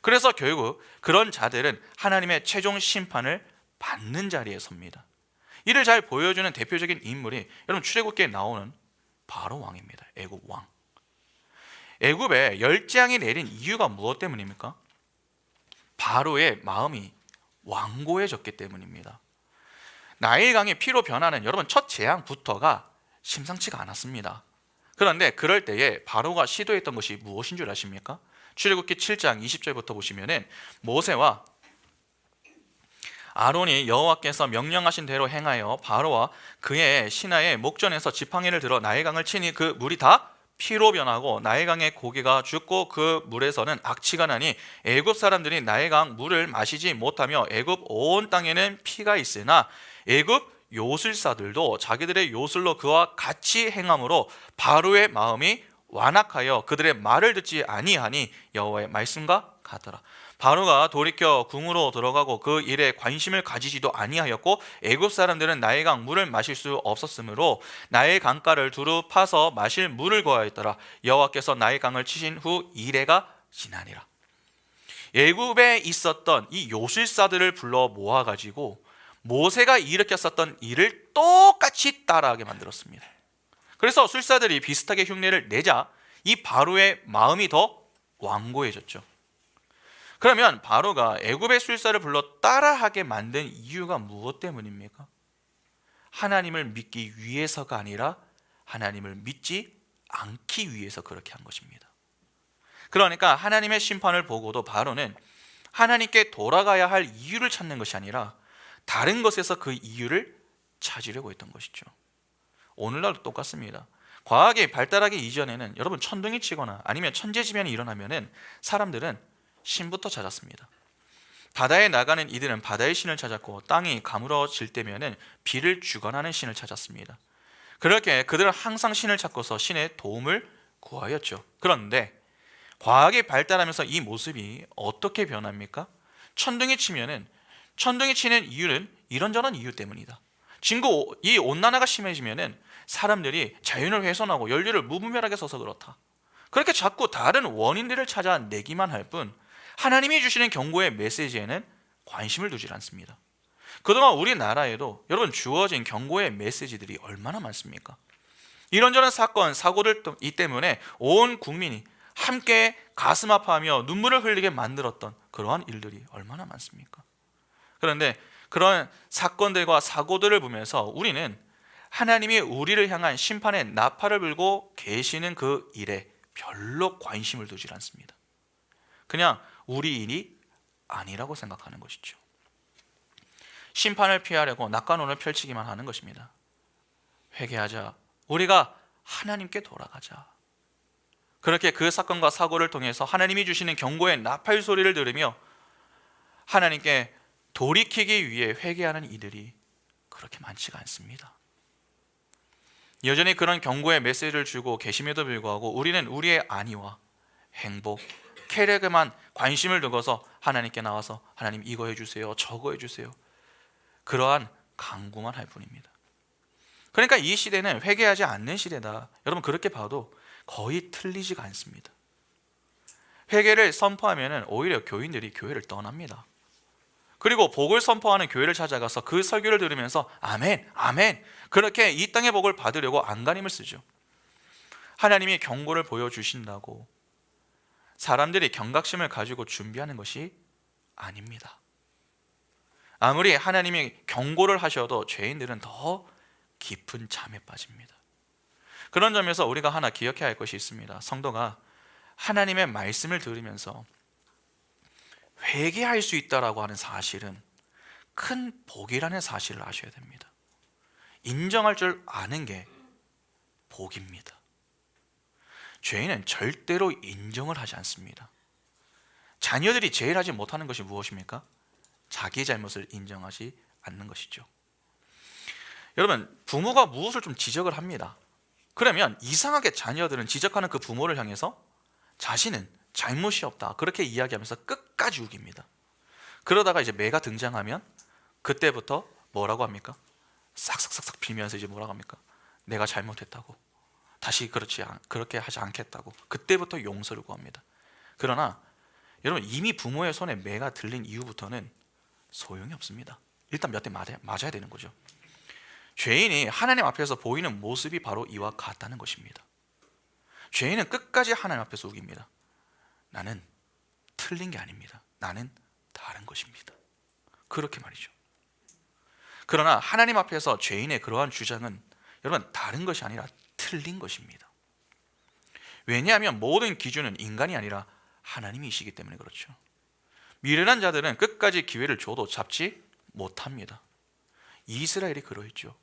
그래서 결국 그런 자들은 하나님의 최종 심판을 받는 자리에 섭니다. 이를 잘 보여주는 대표적인 인물이 여러분 출애굽기에 나오는 바로 왕입니다. 애굽 왕. 애굽에 열재앙이 내린 이유가 무엇 때문입니까? 바로의 마음이 완고해졌기 때문입니다. 나일강이 피로 변하는 여러분 첫 재앙부터가 심상치가 않았습니다. 그런데 그럴 때에 바로가 시도했던 것이 무엇인 줄 아십니까? 출애굽기 7장 20절부터 보시면은 모세와 아론이 여호와께서 명령하신 대로 행하여 바로와 그의 신하의 목전에서 지팡이를 들어 나일강을 치니 그 물이 다 피로 변하고 나일강의 고기가 죽고 그 물에서는 악취가 나니 애굽 사람들이 나일강 물을 마시지 못하며 애굽 온 땅에는 피가 있으나 애굽 요술사들도 자기들의 요술로 그와 같이 행함으로 바로의 마음이 완악하여 그들의 말을 듣지 아니하니 여호와의 말씀과 같더라. 바로가 돌이켜 궁으로 들어가고 그 일에 관심을 가지지도 아니하였고 애굽 사람들은 나일강 물을 마실 수 없었으므로 나일 강가를 두루 파서 마실 물을 구하였더라. 여호와께서 나일강을 치신 후 이레가 지나니라. 애굽에 있었던 이 요술사들을 불러 모아가지고 모세가 일으켰었던 일을 똑같이 따라하게 만들었습니다. 그래서 술사들이 비슷하게 흉내를 내자 이 바로의 마음이 더 완고해졌죠. 그러면 바로가 애굽의 술사를 불러 따라하게 만든 이유가 무엇 때문입니까? 하나님을 믿기 위해서가 아니라 하나님을 믿지 않기 위해서 그렇게 한 것입니다. 그러니까 하나님의 심판을 보고도 바로는 하나님께 돌아가야 할 이유를 찾는 것이 아니라 다른 것에서 그 이유를 찾으려고 했던 것이죠. 오늘날도 똑같습니다. 과학이 발달하기 이전에는 여러분 천둥이 치거나 아니면 천재지변이 일어나면은 사람들은 신부터 찾았습니다. 바다에 나가는 이들은 바다의 신을 찾았고 땅이 가물어질 때면은 비를 주관하는 신을 찾았습니다. 그렇게 그들은 항상 신을 찾고서 신의 도움을 구하였죠. 그런데 과학이 발달하면서 이 모습이 어떻게 변합니까? 천둥이 치는 이유는 이런저런 이유 때문이다. 이 온난화가 심해지면은 사람들이 자연을 훼손하고 연료를 무분별하게 써서 그렇다. 그렇게 자꾸 다른 원인들을 찾아내기만 할 뿐 하나님이 주시는 경고의 메시지에는 관심을 두질 않습니다. 그동안 우리나라에도 여러분 주어진 경고의 메시지들이 얼마나 많습니까? 이런저런 사건, 사고들 이 때문에 온 국민이 함께 가슴 아파하며 눈물을 흘리게 만들었던 그러한 일들이 얼마나 많습니까? 그런데 그런 사건들과 사고들을 보면서 우리는 하나님이 우리를 향한 심판의 나팔을 불고 계시는 그 일에 별로 관심을 두질 않습니다. 그냥 우리 일이 아니라고 생각하는 것이죠. 심판을 피하려고 낙관론을 펼치기만 하는 것입니다. 회개하자. 우리가 하나님께 돌아가자. 그렇게 그 사건과 사고를 통해서 하나님이 주시는 경고의 나팔 소리를 들으며 하나님께 돌이키기 위해 회개하는 이들이 그렇게 많지가 않습니다. 여전히 그런 경고의 메시지를 주고 계심에도 불구하고 우리는 우리의 안위와 행복, 쾌락에만 관심을 두고서 하나님께 나와서 하나님 이거 해주세요, 저거 해주세요, 그러한 간구만 할 뿐입니다. 그러니까 이 시대는 회개하지 않는 시대다. 여러분 그렇게 봐도 거의 틀리지가 않습니다. 회개를 선포하면 오히려 교인들이 교회를 떠납니다. 그리고 복을 선포하는 교회를 찾아가서 그 설교를 들으면서 아멘, 아멘, 그렇게 이 땅의 복을 받으려고 안간힘을 쓰죠. 하나님이 경고를 보여주신다고 사람들이 경각심을 가지고 준비하는 것이 아닙니다. 아무리 하나님이 경고를 하셔도 죄인들은 더 깊은 잠에 빠집니다. 그런 점에서 우리가 하나 기억해야 할 것이 있습니다. 성도가 하나님의 말씀을 들으면서 회개할 수 있다라고 하는 사실은 큰 복이라는 사실을 아셔야 됩니다. 인정할 줄 아는 게 복입니다. 죄인은 절대로 인정을 하지 않습니다. 자녀들이 제일 하지 못하는 것이 무엇입니까? 자기 잘못을 인정하지 않는 것이죠. 여러분 부모가 무엇을 좀 지적을 합니다. 그러면 이상하게 자녀들은 지적하는 그 부모를 향해서 자신은 잘못이 없다 그렇게 이야기하면서 끝까지 우깁니다. 그러다가 이제 매가 등장하면 그때부터 뭐라고 합니까? 싹싹싹싹 빌면서 이제 뭐라고 합니까? 내가 잘못했다고, 다시 그렇게 하지 않겠다고 그때부터 용서를 구합니다. 그러나 여러분 이미 부모의 손에 매가 들린 이후부터는 소용이 없습니다. 일단 몇 대 맞아야 되는 거죠. 죄인이 하나님 앞에서 보이는 모습이 바로 이와 같다는 것입니다. 죄인은 끝까지 하나님 앞에서 우깁니다. 나는 틀린 게 아닙니다. 나는 다른 것입니다. 그렇게 말이죠. 그러나 하나님 앞에서 죄인의 그러한 주장은 여러분 다른 것이 아니라 틀린 것입니다. 왜냐하면 모든 기준은 인간이 아니라 하나님이시기 때문에 그렇죠. 미련한 자들은 끝까지 기회를 줘도 잡지 못합니다. 이스라엘이 그러했죠.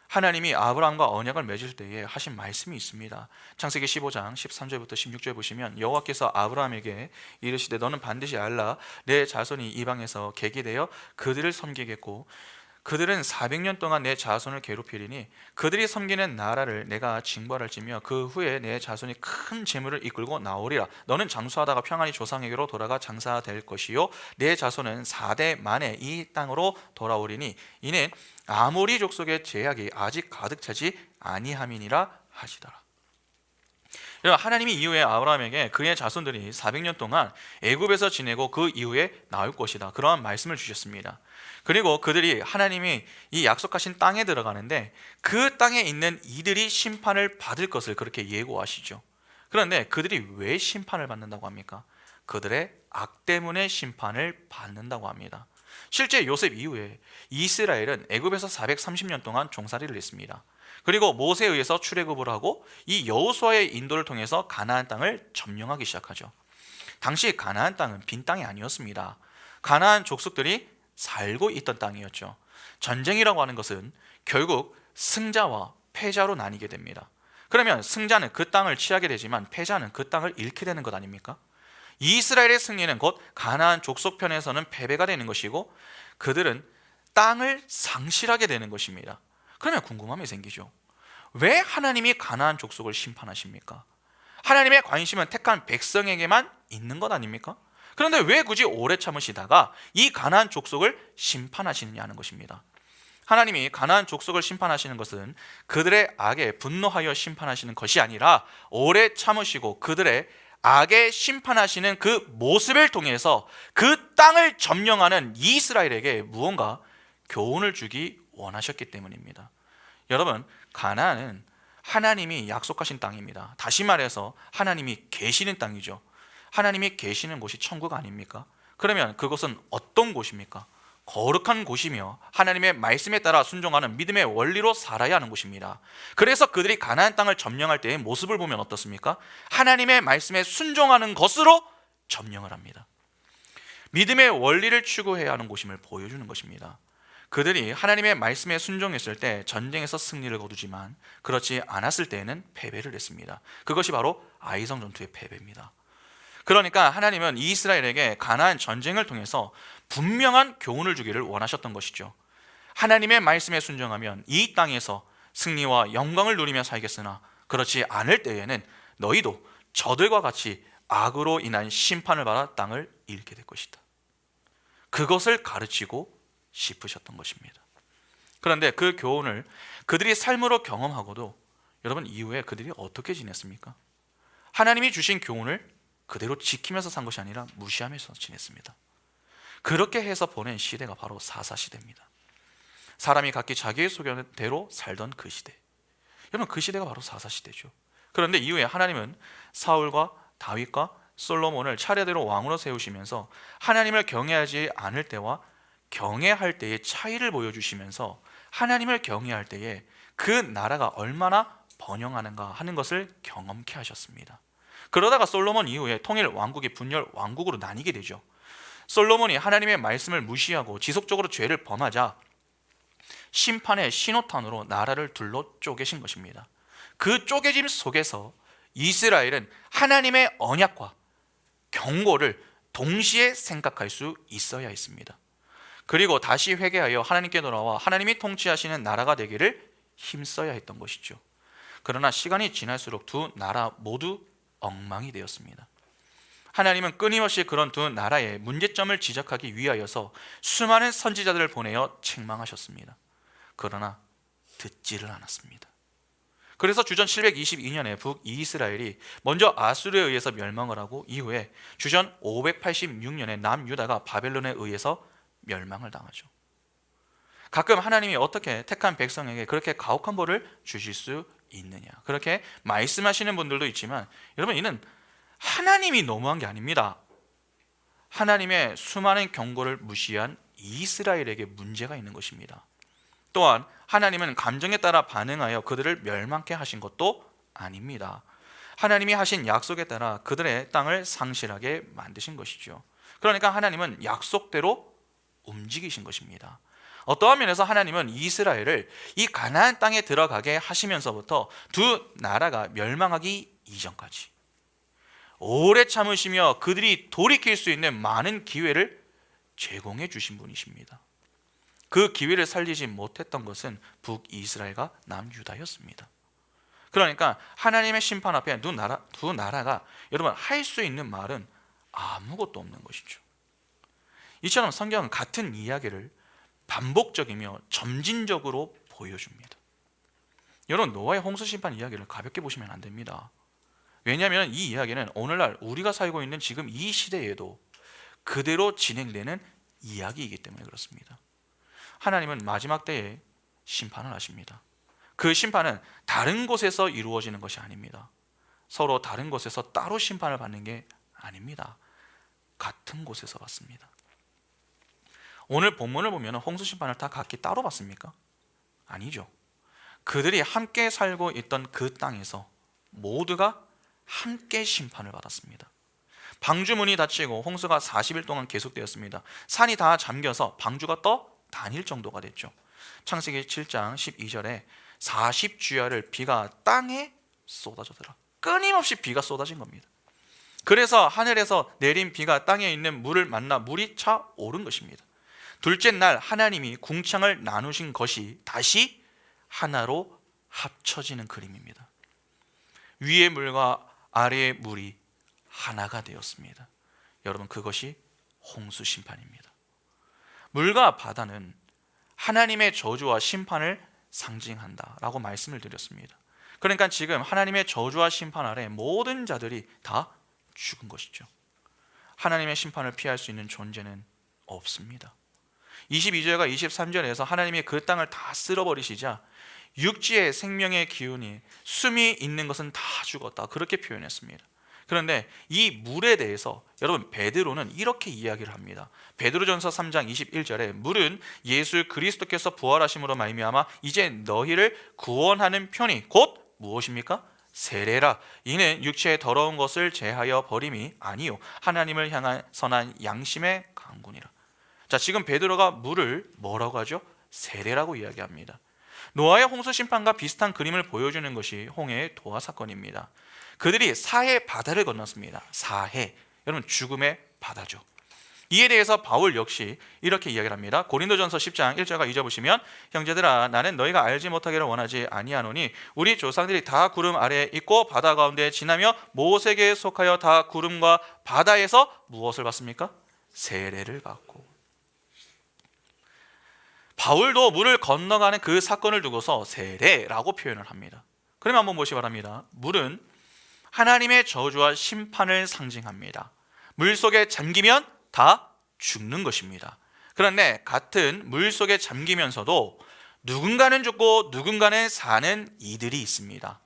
하나님이 아브라함과 언약을 맺을 때에 하신 말씀이 있습니다. 창세기 15장 13절부터 16절 보시면 여호와께서 아브라함에게 이르시되 너는 반드시 알라 내 자손이 이방에서 객이되어 그들을 섬기겠고 그들은 400년 동안 내 자손을 괴롭히리니 그들이 섬기는 나라를 내가 징벌할지며 그 후에 내 자손이 큰 재물을 이끌고 나오리라. 너는 장수하다가 평안히 조상에게로 돌아가 장사될 것이요 내 자손은 4대 만에 이 땅으로 돌아오리니 이는 아모리 족속의 제약이 아직 가득 차지 아니함이니라 하시더라. 하나님이 이후에 아브라함에게 그의 자손들이 400년 동안 애굽에서 지내고 그 이후에 나올 것이다 그러한 말씀을 주셨습니다. 그리고 그들이 하나님이 이 약속하신 땅에 들어가는데 그 땅에 있는 이들이 심판을 받을 것을 그렇게 예고하시죠. 그런데 그들이 왜 심판을 받는다고 합니까? 그들의 악 때문에 심판을 받는다고 합니다. 실제 요셉 이후에 이스라엘은 애굽에서 430년 동안 종살이를 했습니다. 그리고 모세에 의해서 출애굽을 하고 이 여호수아의 인도를 통해서 가나안 땅을 점령하기 시작하죠. 당시 가나안 땅은 빈 땅이 아니었습니다. 가나안 족속들이 살고 있던 땅이었죠. 전쟁이라고 하는 것은 결국 승자와 패자로 나뉘게 됩니다. 그러면 승자는 그 땅을 취하게 되지만 패자는 그 땅을 잃게 되는 것 아닙니까? 이스라엘의 승리는 곧 가나안 족속 편에서는 패배가 되는 것이고 그들은 땅을 상실하게 되는 것입니다. 그러면 궁금함이 생기죠. 왜 하나님이 가나안 족속을 심판하십니까? 하나님의 관심은 택한 백성에게만 있는 것 아닙니까? 그런데 왜 굳이 오래 참으시다가 이 가나안 족속을 심판하시느냐는 것입니다. 하나님이 가나안 족속을 심판하시는 것은 그들의 악에 분노하여 심판하시는 것이 아니라 오래 참으시고 그들의 악에 심판하시는 그 모습을 통해서 그 땅을 점령하는 이스라엘에게 무언가 교훈을 주기 원하셨기 때문입니다. 여러분, 가나안은 하나님이 약속하신 땅입니다. 다시 말해서 하나님이 계시는 땅이죠. 하나님이 계시는 곳이 천국 아닙니까? 그러면 그것은 어떤 곳입니까? 거룩한 곳이며 하나님의 말씀에 따라 순종하는 믿음의 원리로 살아야 하는 곳입니다. 그래서 그들이 가나안 땅을 점령할 때의 모습을 보면 어떻습니까? 하나님의 말씀에 순종하는 것으로 점령을 합니다. 믿음의 원리를 추구해야 하는 곳임을 보여주는 것입니다. 그들이 하나님의 말씀에 순종했을 때 전쟁에서 승리를 거두지만 그렇지 않았을 때에는 패배를 했습니다. 그것이 바로 아이성 전투의 패배입니다. 그러니까 하나님은 이스라엘에게 가나안 전쟁을 통해서 분명한 교훈을 주기를 원하셨던 것이죠. 하나님의 말씀에 순종하면 이 땅에서 승리와 영광을 누리며 살겠으나 그렇지 않을 때에는 너희도 저들과 같이 악으로 인한 심판을 받아 땅을 잃게 될 것이다. 그것을 가르치고 싶으셨던 것입니다. 그런데 그 교훈을 그들이 삶으로 경험하고도 여러분 이후에 그들이 어떻게 지냈습니까? 하나님이 주신 교훈을 그대로 지키면서 산 것이 아니라 무시하면서 지냈습니다. 그렇게 해서 보낸 시대가 바로 사사시대입니다. 사람이 각기 자기의 소견대로 살던 그 시대. 여러분 그 시대가 바로 사사시대죠. 그런데 이후에 하나님은 사울과 다윗과 솔로몬을 차례대로 왕으로 세우시면서 하나님을 경외하지 않을 때와 경외할 때의 차이를 보여주시면서 하나님을 경외할 때에 그 나라가 얼마나 번영하는가 하는 것을 경험케 하셨습니다. 그러다가 솔로몬 이후에 통일 왕국이 분열 왕국으로 나뉘게 되죠. 솔로몬이 하나님의 말씀을 무시하고 지속적으로 죄를 범하자 심판의 신호탄으로 나라를 둘러 쪼개신 것입니다. 그 쪼개짐 속에서 이스라엘은 하나님의 언약과 경고를 동시에 생각할 수 있어야 했습니다. 그리고 다시 회개하여 하나님께 돌아와 하나님이 통치하시는 나라가 되기를 힘써야 했던 것이죠. 그러나 시간이 지날수록 두 나라 모두 엉망이 되었습니다. 하나님은 끊임없이 그런 두 나라의 문제점을 지적하기 위하여서 수많은 선지자들을 보내어 책망하셨습니다. 그러나 듣지를 않았습니다. 그래서 주전 722년에 북이스라엘이 먼저 아수르에 의해서 멸망을 하고 이후에 주전 586년에 남유다가 바벨론에 의해서 멸망을 당하죠. 가끔 하나님이 어떻게 택한 백성에게 그렇게 가혹한 벌을 주실 수 있느냐, 그렇게 말씀하시는 분들도 있지만 여러분 이는 하나님이 너무한 게 아닙니다. 하나님의 수많은 경고를 무시한 이스라엘에게 문제가 있는 것입니다. 또한 하나님은 감정에 따라 반응하여 그들을 멸망케 하신 것도 아닙니다. 하나님이 하신 약속에 따라 그들의 땅을 상실하게 만드신 것이죠. 그러니까 하나님은 약속대로 움직이신 것입니다. 어떠한 면에서 하나님은 이스라엘을 이 가나안 땅에 들어가게 하시면서부터 두 나라가 멸망하기 이전까지 오래 참으시며 그들이 돌이킬 수 있는 많은 기회를 제공해 주신 분이십니다. 그 기회를 살리지 못했던 것은 북이스라엘과 남유다였습니다. 그러니까 하나님의 심판 앞에 두 나라가 여러분 할 수 있는 말은 아무것도 없는 것이죠. 이처럼 성경은 같은 이야기를 반복적이며 점진적으로 보여줍니다. 여러분 노아의 홍수 심판 이야기를 가볍게 보시면 안 됩니다. 왜냐하면 이 이야기는 오늘날 우리가 살고 있는 지금 이 시대에도 그대로 진행되는 이야기이기 때문에 그렇습니다. 하나님은 마지막 때에 심판을 하십니다. 그 심판은 다른 곳에서 이루어지는 것이 아닙니다. 서로 다른 곳에서 따로 심판을 받는 게 아닙니다. 같은 곳에서 받습니다. 오늘 본문을 보면 홍수 심판을 다 각기 따로 받습니까? 아니죠. 그들이 함께 살고 있던 그 땅에서 모두가 함께 심판을 받았습니다. 방주문이 닫히고 홍수가 40일 동안 계속되었습니다. 산이 다 잠겨서 방주가 떠 다닐 정도가 됐죠. 창세기 7장 12절에 40주야를 비가 땅에 쏟아져더라. 끊임없이 비가 쏟아진 겁니다. 그래서 하늘에서 내린 비가 땅에 있는 물을 만나 물이 차 오른 것입니다. 둘째 날 하나님이 궁창을 나누신 것이 다시 하나로 합쳐지는 그림입니다. 위의 물과 아래의 물이 하나가 되었습니다. 여러분, 그것이 홍수 심판입니다. 물과 바다는 하나님의 저주와 심판을 상징한다라고 말씀을 드렸습니다. 그러니까 지금 하나님의 저주와 심판 아래 모든 자들이 다 죽은 것이죠. 하나님의 심판을 피할 수 있는 존재는 없습니다. 22절과 23절에서 하나님이 그 땅을 다 쓸어버리시자 육지의 생명의 기운이 숨이 있는 것은 다 죽었다, 그렇게 표현했습니다. 그런데 이 물에 대해서 여러분, 베드로는 이렇게 이야기를 합니다. 베드로전서 3장 21절에 물은 예수 그리스도께서 부활하심으로 말미암아 이제 너희를 구원하는 편이 곧 무엇입니까? 세례라. 이는 육체의 더러운 것을 제하여 버림이 아니요 하나님을 향한 선한 양심의 강군이라. 자, 지금 베드로가 물을 뭐라고 하죠? 세례라고 이야기합니다. 노아의 홍수 심판과 비슷한 그림을 보여주는 것이 홍해의 도화 사건입니다. 그들이 사해 바다를 건넜습니다. 사해, 여러분, 죽음의 바다죠. 이에 대해서 바울 역시 이렇게 이야기를 합니다. 고린도전서 10장 1절과 2절 보시면, 형제들아, 나는 너희가 알지 못하기를 원하지 아니하노니 우리 조상들이 다 구름 아래에 있고 바다 가운데 지나며 모세에게 속하여 다 구름과 바다에서 무엇을 받습니까? 세례를 받고. 바울도 물을 건너가는 그 사건을 두고서 세례라고 표현을 합니다. 그러면 한번 보시기 바랍니다. 물은 하나님의 저주와 심판을 상징합니다. 물 속에 잠기면 다 죽는 것입니다. 그런데 같은 물 속에 잠기면서도 누군가는 죽고 누군가는 사는 이들이 있습니다.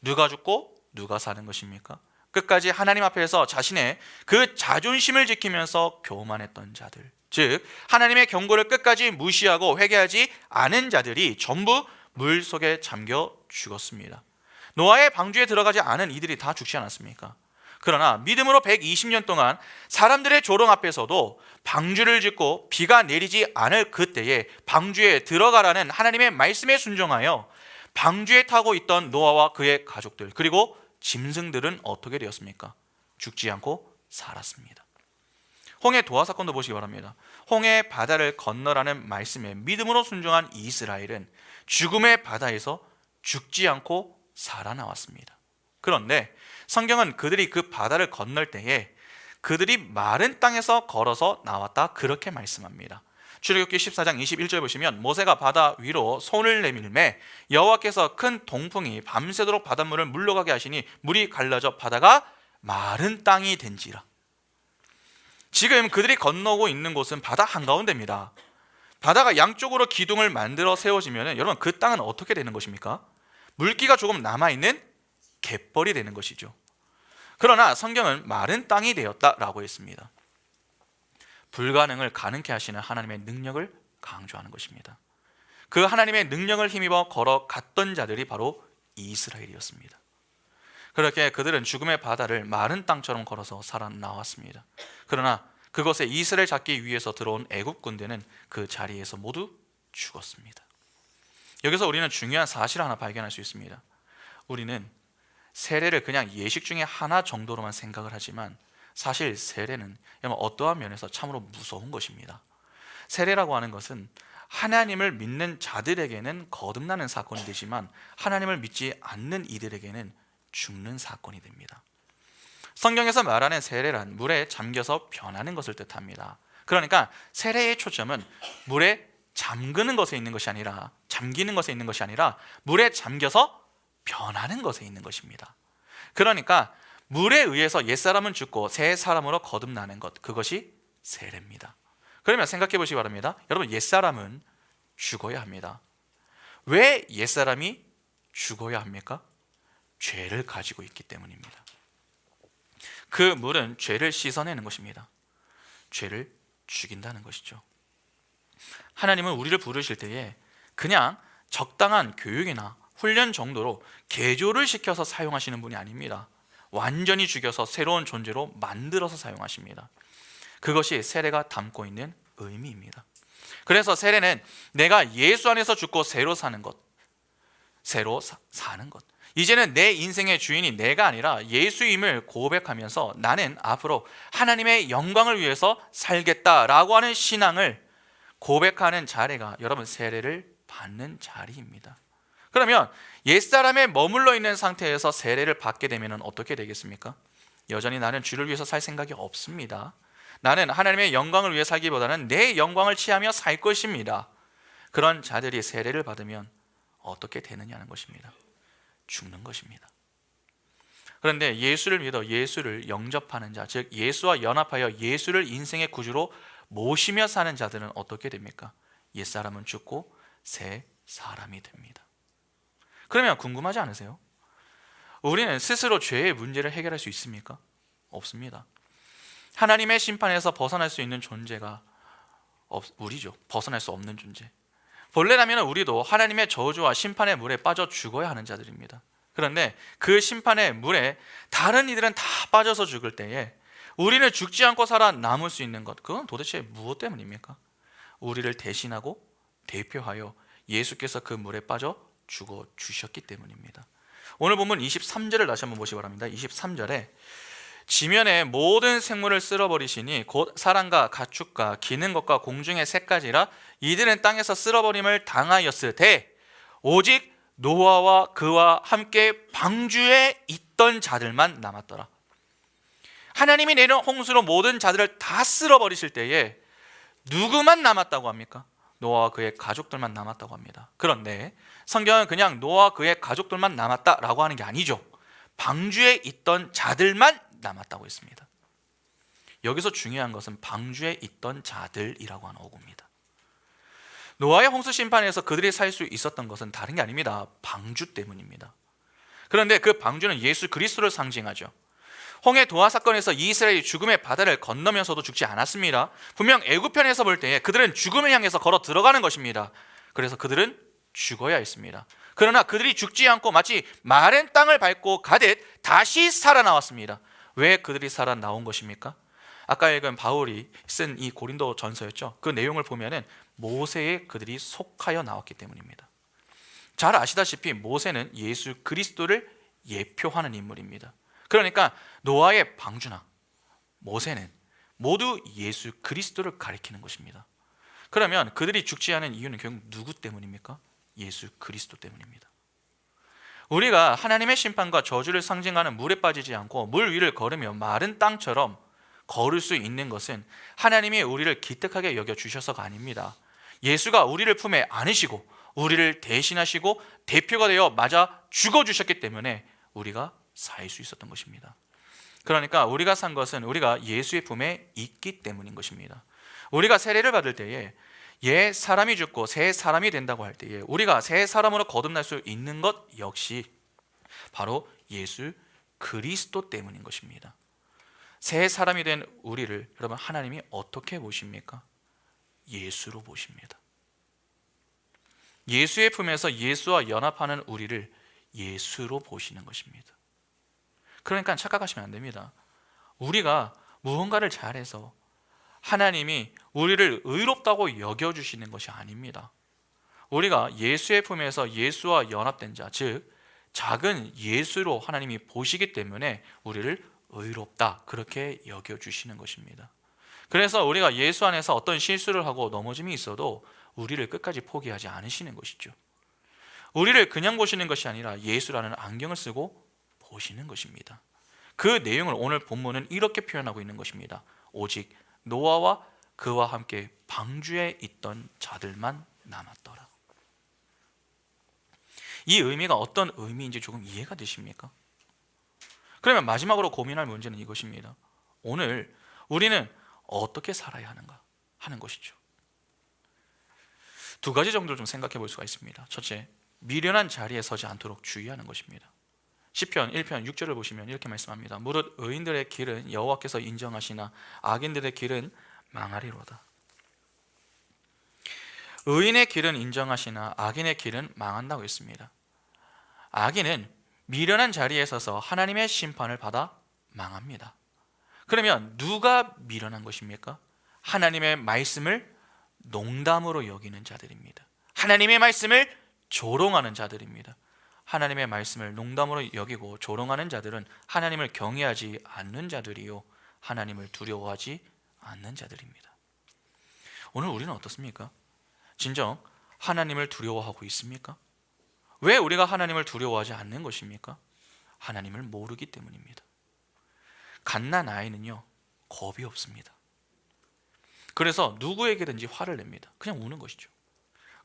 누가 죽고 누가 사는 것입니까? 끝까지 하나님 앞에서 자신의 그 자존심을 지키면서 교만했던 자들, 즉 하나님의 경고를 끝까지 무시하고 회개하지 않은 자들이 전부 물 속에 잠겨 죽었습니다. 노아의 방주에 들어가지 않은 이들이 다 죽지 않았습니까? 그러나 믿음으로 120년 동안 사람들의 조롱 앞에서도 방주를 짓고 비가 내리지 않을 그때에 방주에 들어가라는 하나님의 말씀에 순종하여 방주에 타고 있던 노아와 그의 가족들, 그리고 짐승들은 어떻게 되었습니까? 죽지 않고 살았습니다. 홍해 도화 사건도 보시기 바랍니다. 홍해 바다를 건너라는 말씀에 믿음으로 순종한 이스라엘은 죽음의 바다에서 죽지 않고 살아나왔습니다. 그런데 성경은 그들이 그 바다를 건널 때에 그들이 마른 땅에서 걸어서 나왔다, 그렇게 말씀합니다. 출애굽기 14장 21절 보시면, 모세가 바다 위로 손을 내밀매 여호와께서 큰 동풍이 밤새도록 바닷물을 물러가게 하시니 물이 갈라져 바다가 마른 땅이 된지라. 지금 그들이 건너고 있는 곳은 바다 한가운데입니다. 바다가 양쪽으로 기둥을 만들어 세워지면 여러분, 그 땅은 어떻게 되는 것입니까? 물기가 조금 남아있는 갯벌이 되는 것이죠. 그러나 성경은 마른 땅이 되었다라고 했습니다. 불가능을 가능케 하시는 하나님의 능력을 강조하는 것입니다. 그 하나님의 능력을 힘입어 걸어갔던 자들이 바로 이스라엘이었습니다. 그렇게 그들은 죽음의 바다를 마른 땅처럼 걸어서 살아나왔습니다. 그러나 그것에 이슬을 잡기 위해서 들어온 애굽 군대는 그 자리에서 모두 죽었습니다. 여기서 우리는 중요한 사실을 하나 발견할 수 있습니다. 우리는 세례를 그냥 예식 중에 하나 정도로만 생각을 하지만 사실 세례는 어떠한 면에서 참으로 무서운 것입니다. 세례라고 하는 것은 하나님을 믿는 자들에게는 거듭나는 사건이 되지만 하나님을 믿지 않는 이들에게는 죽는 사건이 됩니다. 성경에서 말하는 세례란 물에 잠겨서 변하는 것을 뜻합니다. 그러니까 세례의 초점은 물에 잠그는 것에 있는 것이 아니라, 잠기는 것에 있는 것이 아니라 물에 잠겨서 변하는 것에 있는 것입니다. 그러니까 물에 의해서 옛사람은 죽고 새 사람으로 거듭나는 것, 그것이 세례입니다. 그러면 생각해 보시기 바랍니다. 여러분, 옛사람은 죽어야 합니다. 왜 옛사람이 죽어야 합니까? 죄를 가지고 있기 때문입니다. 그 물은 죄를 씻어내는 것입니다. 죄를 죽인다는 것이죠. 하나님은 우리를 부르실 때에 그냥 적당한 교육이나 훈련 정도로 개조를 시켜서 사용하시는 분이 아닙니다. 완전히 죽여서 새로운 존재로 만들어서 사용하십니다. 그것이 세례가 담고 있는 의미입니다. 그래서 세례는 내가 예수 안에서 죽고 새로 사는 것, 새로 사는 것. 이제는 내 인생의 주인이 내가 아니라 예수임을 고백하면서 나는 앞으로 하나님의 영광을 위해서 살겠다라고 하는 신앙을 고백하는 자리가 여러분 세례를 받는 자리입니다. 그러면 옛사람에 머물러 있는 상태에서 세례를 받게 되면 어떻게 되겠습니까? 여전히 나는 주를 위해서 살 생각이 없습니다. 나는 하나님의 영광을 위해 살기보다는 내 영광을 취하며 살 것입니다. 그런 자들이 세례를 받으면 어떻게 되느냐는 것입니다. 죽는 것입니다. 그런데 예수를 믿어 예수를 영접하는 자, 즉 예수와 연합하여 예수를 인생의 구주로 모시며 사는 자들은 어떻게 됩니까? 옛사람은 죽고 새 사람이 됩니다. 그러면 궁금하지 않으세요? 우리는 스스로 죄의 문제를 해결할 수 있습니까? 없습니다. 하나님의 심판에서 벗어날 수 있는 존재가 우리죠. 벗어날 수 없는 존재. 본래라면 우리도 하나님의 저주와 심판의 물에 빠져 죽어야 하는 자들입니다. 그런데 그 심판의 물에 다른 이들은 다 빠져서 죽을 때에 우리는 죽지 않고 살아남을 수 있는 것, 그건 도대체 무엇 때문입니까? 우리를 대신하고 대표하여 예수께서 그 물에 빠져 죽어 주셨기 때문입니다. 오늘 본문 23절을 다시 한번 보시기 바랍니다. 23절에 지면의 모든 생물을 쓸어버리시니 곧 사람과 가축과 기는 것과 공중의 새까지라 이들은 땅에서 쓸어버림을 당하였으되 오직 노아와 그와 함께 방주에 있던 자들만 남았더라. 하나님이 내린 홍수로 모든 자들을 다 쓸어버리실 때에 누구만 남았다고 합니까? 노아와 그의 가족들만 남았다고 합니다. 그런데 성경은 그냥 노아와 그의 가족들만 남았다라고 하는 게 아니죠. 방주에 있던 자들만 남았다고 했습니다. 여기서 중요한 것은 방주에 있던 자들이라고 하는 어구입니다. 노아의 홍수 심판에서 그들이 살 수 있었던 것은 다른 게 아닙니다. 방주 때문입니다. 그런데 그 방주는 예수 그리스도를 상징하죠. 홍해 도화 사건에서 이스라엘이 죽음의 바다를 건너면서도 죽지 않았습니다. 분명 애굽편에서 볼 때 그들은 죽음을 향해서 걸어 들어가는 것입니다. 그래서 그들은 죽어야 했습니다. 그러나 그들이 죽지 않고 마치 마른 땅을 밟고 가듯 다시 살아나왔습니다. 왜 그들이 살아나온 것입니까? 아까 읽은 바울이 쓴 이 고린도 전서였죠. 그 내용을 보면은 모세에 그들이 속하여 나왔기 때문입니다. 잘 아시다시피 모세는 예수 그리스도를 예표하는 인물입니다. 그러니까 노아의 방주나 모세는 모두 예수 그리스도를 가리키는 것입니다. 그러면 그들이 죽지 않은 이유는 결국 누구 때문입니까? 예수 그리스도 때문입니다. 우리가 하나님의 심판과 저주를 상징하는 물에 빠지지 않고 물 위를 걸으며 마른 땅처럼 걸을 수 있는 것은 하나님이 우리를 기특하게 여겨주셔서가 아닙니다. 예수가 우리를 품에 안으시고 우리를 대신하시고 대표가 되어 맞아 죽어주셨기 때문에 우리가 살 수 있었던 것입니다. 그러니까 우리가 산 것은 우리가 예수의 품에 있기 때문인 것입니다. 우리가 세례를 받을 때에 옛 사람이 죽고 새 사람이 된다고 할 때에 우리가 새 사람으로 거듭날 수 있는 것 역시 바로 예수 그리스도 때문인 것입니다. 새 사람이 된 우리를 여러분 하나님이 어떻게 보십니까? 예수로 보십니다. 예수의 품에서 예수와 연합하는 우리를 예수로 보시는 것입니다. 그러니까 착각하시면 안 됩니다. 우리가 무언가를 잘해서 하나님이 우리를 의롭다고 여겨주시는 것이 아닙니다. 우리가 예수의 품에서 예수와 연합된 자, 즉 작은 예수로 하나님이 보시기 때문에 우리를 의롭다 그렇게 여겨주시는 것입니다. 그래서 우리가 예수 안에서 어떤 실수를 하고 넘어짐이 있어도 우리를 끝까지 포기하지 않으시는 것이죠. 우리를 그냥 보시는 것이 아니라 예수라는 안경을 쓰고 보시는 것입니다. 그 내용을 오늘 본문은 이렇게 표현하고 있는 것입니다. 오직 노아와 그와 함께 방주에 있던 자들만 남았더라. 이 의미가 어떤 의미인지 조금 이해가 되십니까? 그러면 마지막으로 고민할 문제는 이것입니다. 오늘 우리는 어떻게 살아야 하는가 하는 것이죠. 두 가지 정도를 좀 생각해 볼 수가 있습니다. 첫째, 미련한 자리에 서지 않도록 주의하는 것입니다. 시편 1편 6절을 보시면 이렇게 말씀합니다. 무릇 의인들의 길은 여호와께서 인정하시나 악인들의 길은 망하리로다. 의인의 길은 인정하시나 악인의 길은 망한다고 했습니다. 악인은 미련한 자리에 서서 하나님의 심판을 받아 망합니다. 그러면 누가 미련한 것입니까? 하나님의 말씀을 농담으로 여기는 자들입니다. 하나님의 말씀을 조롱하는 자들입니다. 하나님의 말씀을 농담으로 여기고 조롱하는 자들은 하나님을 경외하지 않는 자들이요 하나님을 두려워하지 않는 자들입니다. 오늘 우리는 어떻습니까? 진정 하나님을 두려워하고 있습니까? 왜 우리가 하나님을 두려워하지 않는 것입니까? 하나님을 모르기 때문입니다. 갓난 아이는요 겁이 없습니다. 그래서 누구에게든지 화를 냅니다. 그냥 우는 것이죠.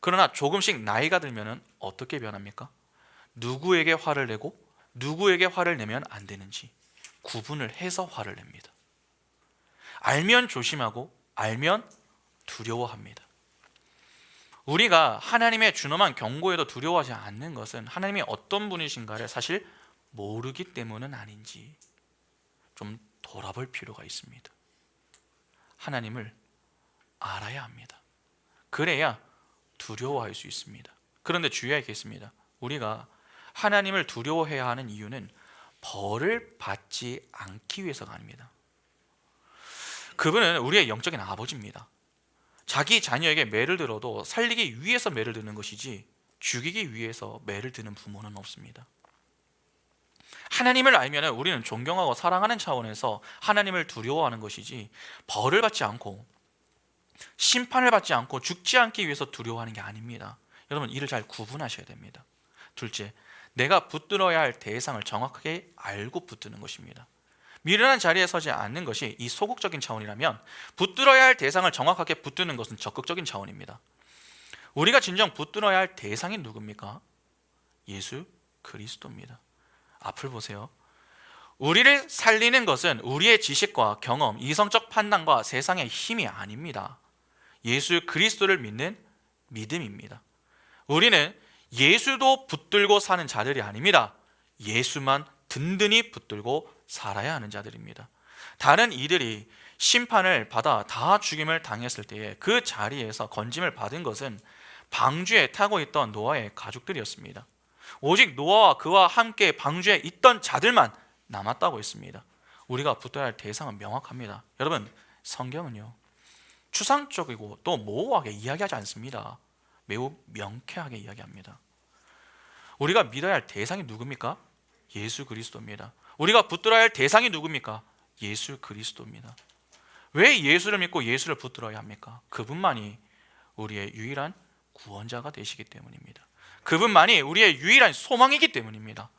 그러나 조금씩 나이가 들면 어떻게 변합니까? 누구에게 화를 내고 누구에게 화를 내면 안 되는지 구분을 해서 화를 냅니다. 알면 조심하고 알면 두려워합니다. 우리가 하나님의 준엄한 경고에도 두려워하지 않는 것은 하나님이 어떤 분이신가를 사실 모르기 때문은 아닌지 좀 돌아볼 필요가 있습니다. 하나님을 알아야 합니다. 그래야 두려워할 수 있습니다. 그런데 주의할 게 있습니다. 우리가 하나님을 두려워해야 하는 이유는 벌을 받지 않기 위해서가 아닙니다. 그분은 우리의 영적인 아버지입니다. 자기 자녀에게 매를 들어도 살리기 위해서 매를 드는 것이지 죽이기 위해서 매를 드는 부모는 없습니다. 하나님을 알면 우리는 존경하고 사랑하는 차원에서 하나님을 두려워하는 것이지 벌을 받지 않고 심판을 받지 않고 죽지 않기 위해서 두려워하는 게 아닙니다. 여러분 이를 잘 구분하셔야 됩니다. 둘째, 내가 붙들어야 할 대상을 정확하게 알고 붙드는 것입니다. 미련한 자리에 서지 않는 것이 이 소극적인 차원이라면 붙들어야 할 대상을 정확하게 붙드는 것은 적극적인 차원입니다. 우리가 진정 붙들어야 할 대상이 누굽니까? 예수 그리스도입니다. 앞을 보세요. 우리를 살리는 것은 우리의 지식과 경험, 이성적 판단과 세상의 힘이 아닙니다. 예수 그리스도를 믿는 믿음입니다. 우리는 예수도 붙들고 사는 자들이 아닙니다. 예수만 든든히 붙들고 살아야 하는 자들입니다. 다른 이들이 심판을 받아 다 죽임을 당했을 때에 그 자리에서 건짐을 받은 것은 방주에 타고 있던 노아의 가족들이었습니다. 오직 노아와 그와 함께 방주에 있던 자들만 남았다고 했습니다. 우리가 붙어야 할 대상은 명확합니다. 여러분 성경은요 추상적이고 또 모호하게 이야기하지 않습니다. 매우 명쾌하게 이야기합니다. 우리가 믿어야 할 대상이 누굽니까? 예수 그리스도입니다. 우리가 붙들어야 할 대상이 누굽니까? 예수 그리스도입니다. 왜 예수를 믿고 예수를 붙들어야 합니까? 그분만이 우리의 유일한 구원자가 되시기 때문입니다. 그분만이 우리의 유일한 소망이기 때문입니다.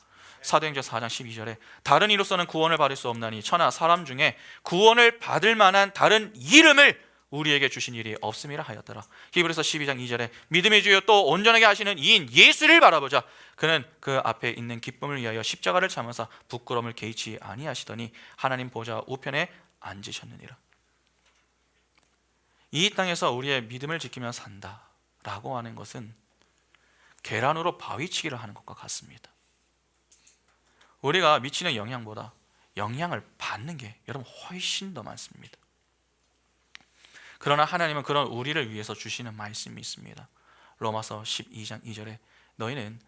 사도행전 4장 12절에 다른 이로서는 구원을 받을 수 없나니 천하 사람 중에 구원을 받을 만한 다른 이름을 우리에게 주신 일이 없음이라 하였더라. 히브리서 12장 2절에 믿음의 주여 또 온전하게 하시는 이인 예수를 바라보자. 그는 그 앞에 있는 기쁨을 위하여 십자가를 참으사 부끄러움을 개의치 아니하시더니 하나님 보좌 우편에 앉으셨느니라. 이 땅에서 우리의 믿음을 지키며 산다라고 하는 것은 계란으로 바위치기를 하는 것과 같습니다. 우리가 미치는 영향보다 영향을 받는 게 여러분 훨씬 더 많습니다. 그러나 하나님은 그런 우리를 위해서 주시는 말씀이 있습니다. 로마서 12장 2절에 너희는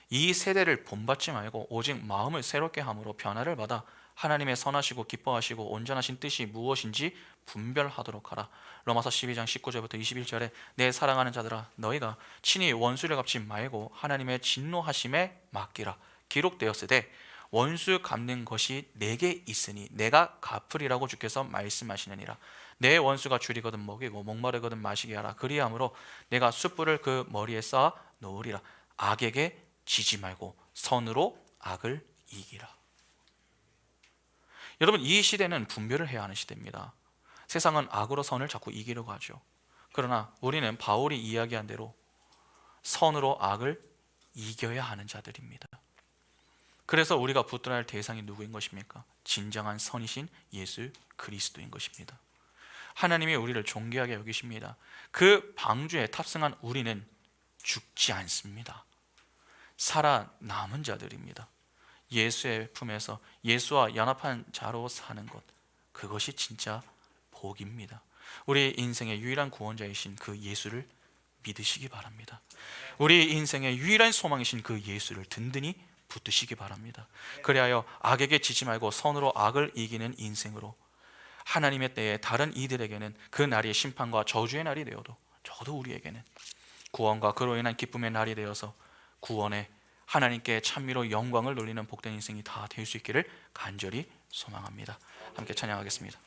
이 세대를 본받지 말고 오직 마음을 새롭게 함으로 변화를 받아 하나님의 선하시고 기뻐하시고 온전하신 뜻이 무엇인지 분별하도록 하라. 로마서 12장 19절부터 21절에 내 사랑하는 자들아 너희가 친히 원수를 갚지 말고 하나님의 진노하심에 맡기라. 기록되었으되 원수 갚는 것이 내게 있으니 내가 갚으리라고 주께서 말씀하시느니라. 내 원수가 줄이거든 먹이고 목마르거든 마시게 하라. 그리함으로 내가 숯불을 그 머리에 쌓아 놓으리라. 악에게 지지 말고 선으로 악을 이기라. 여러분 이 시대는 분별을 해야 하는 시대입니다. 세상은 악으로 선을 자꾸 이기려고 하죠. 그러나 우리는 바울이 이야기한 대로 선으로 악을 이겨야 하는 자들입니다. 그래서 우리가 붙들어야 할 대상이 누구인 것입니까? 진정한 선이신 예수 그리스도인 것입니다. 하나님이 우리를 존귀하게 여기십니다. 그 방주에 탑승한 우리는 죽지 않습니다. 살아남은 자들입니다. 예수의 품에서 예수와 연합한 자로 사는 것, 그것이 진짜 복입니다. 우리 인생의 유일한 구원자이신 그 예수를 믿으시기 바랍니다. 우리 인생의 유일한 소망이신 그 예수를 든든히 붙드시기 바랍니다. 그리하여 악에게 지지 말고 선으로 악을 이기는 인생으로 하나님의 때에 다른 이들에게는 그 날이 심판과 저주의 날이 되어도 저도 우리에게는 구원과 그로 인한 기쁨의 날이 되어서 구원의 하나님께 찬미로 영광을 돌리는 복된 인생이 다 될 수 있기를 간절히 소망합니다. 함께 찬양하겠습니다.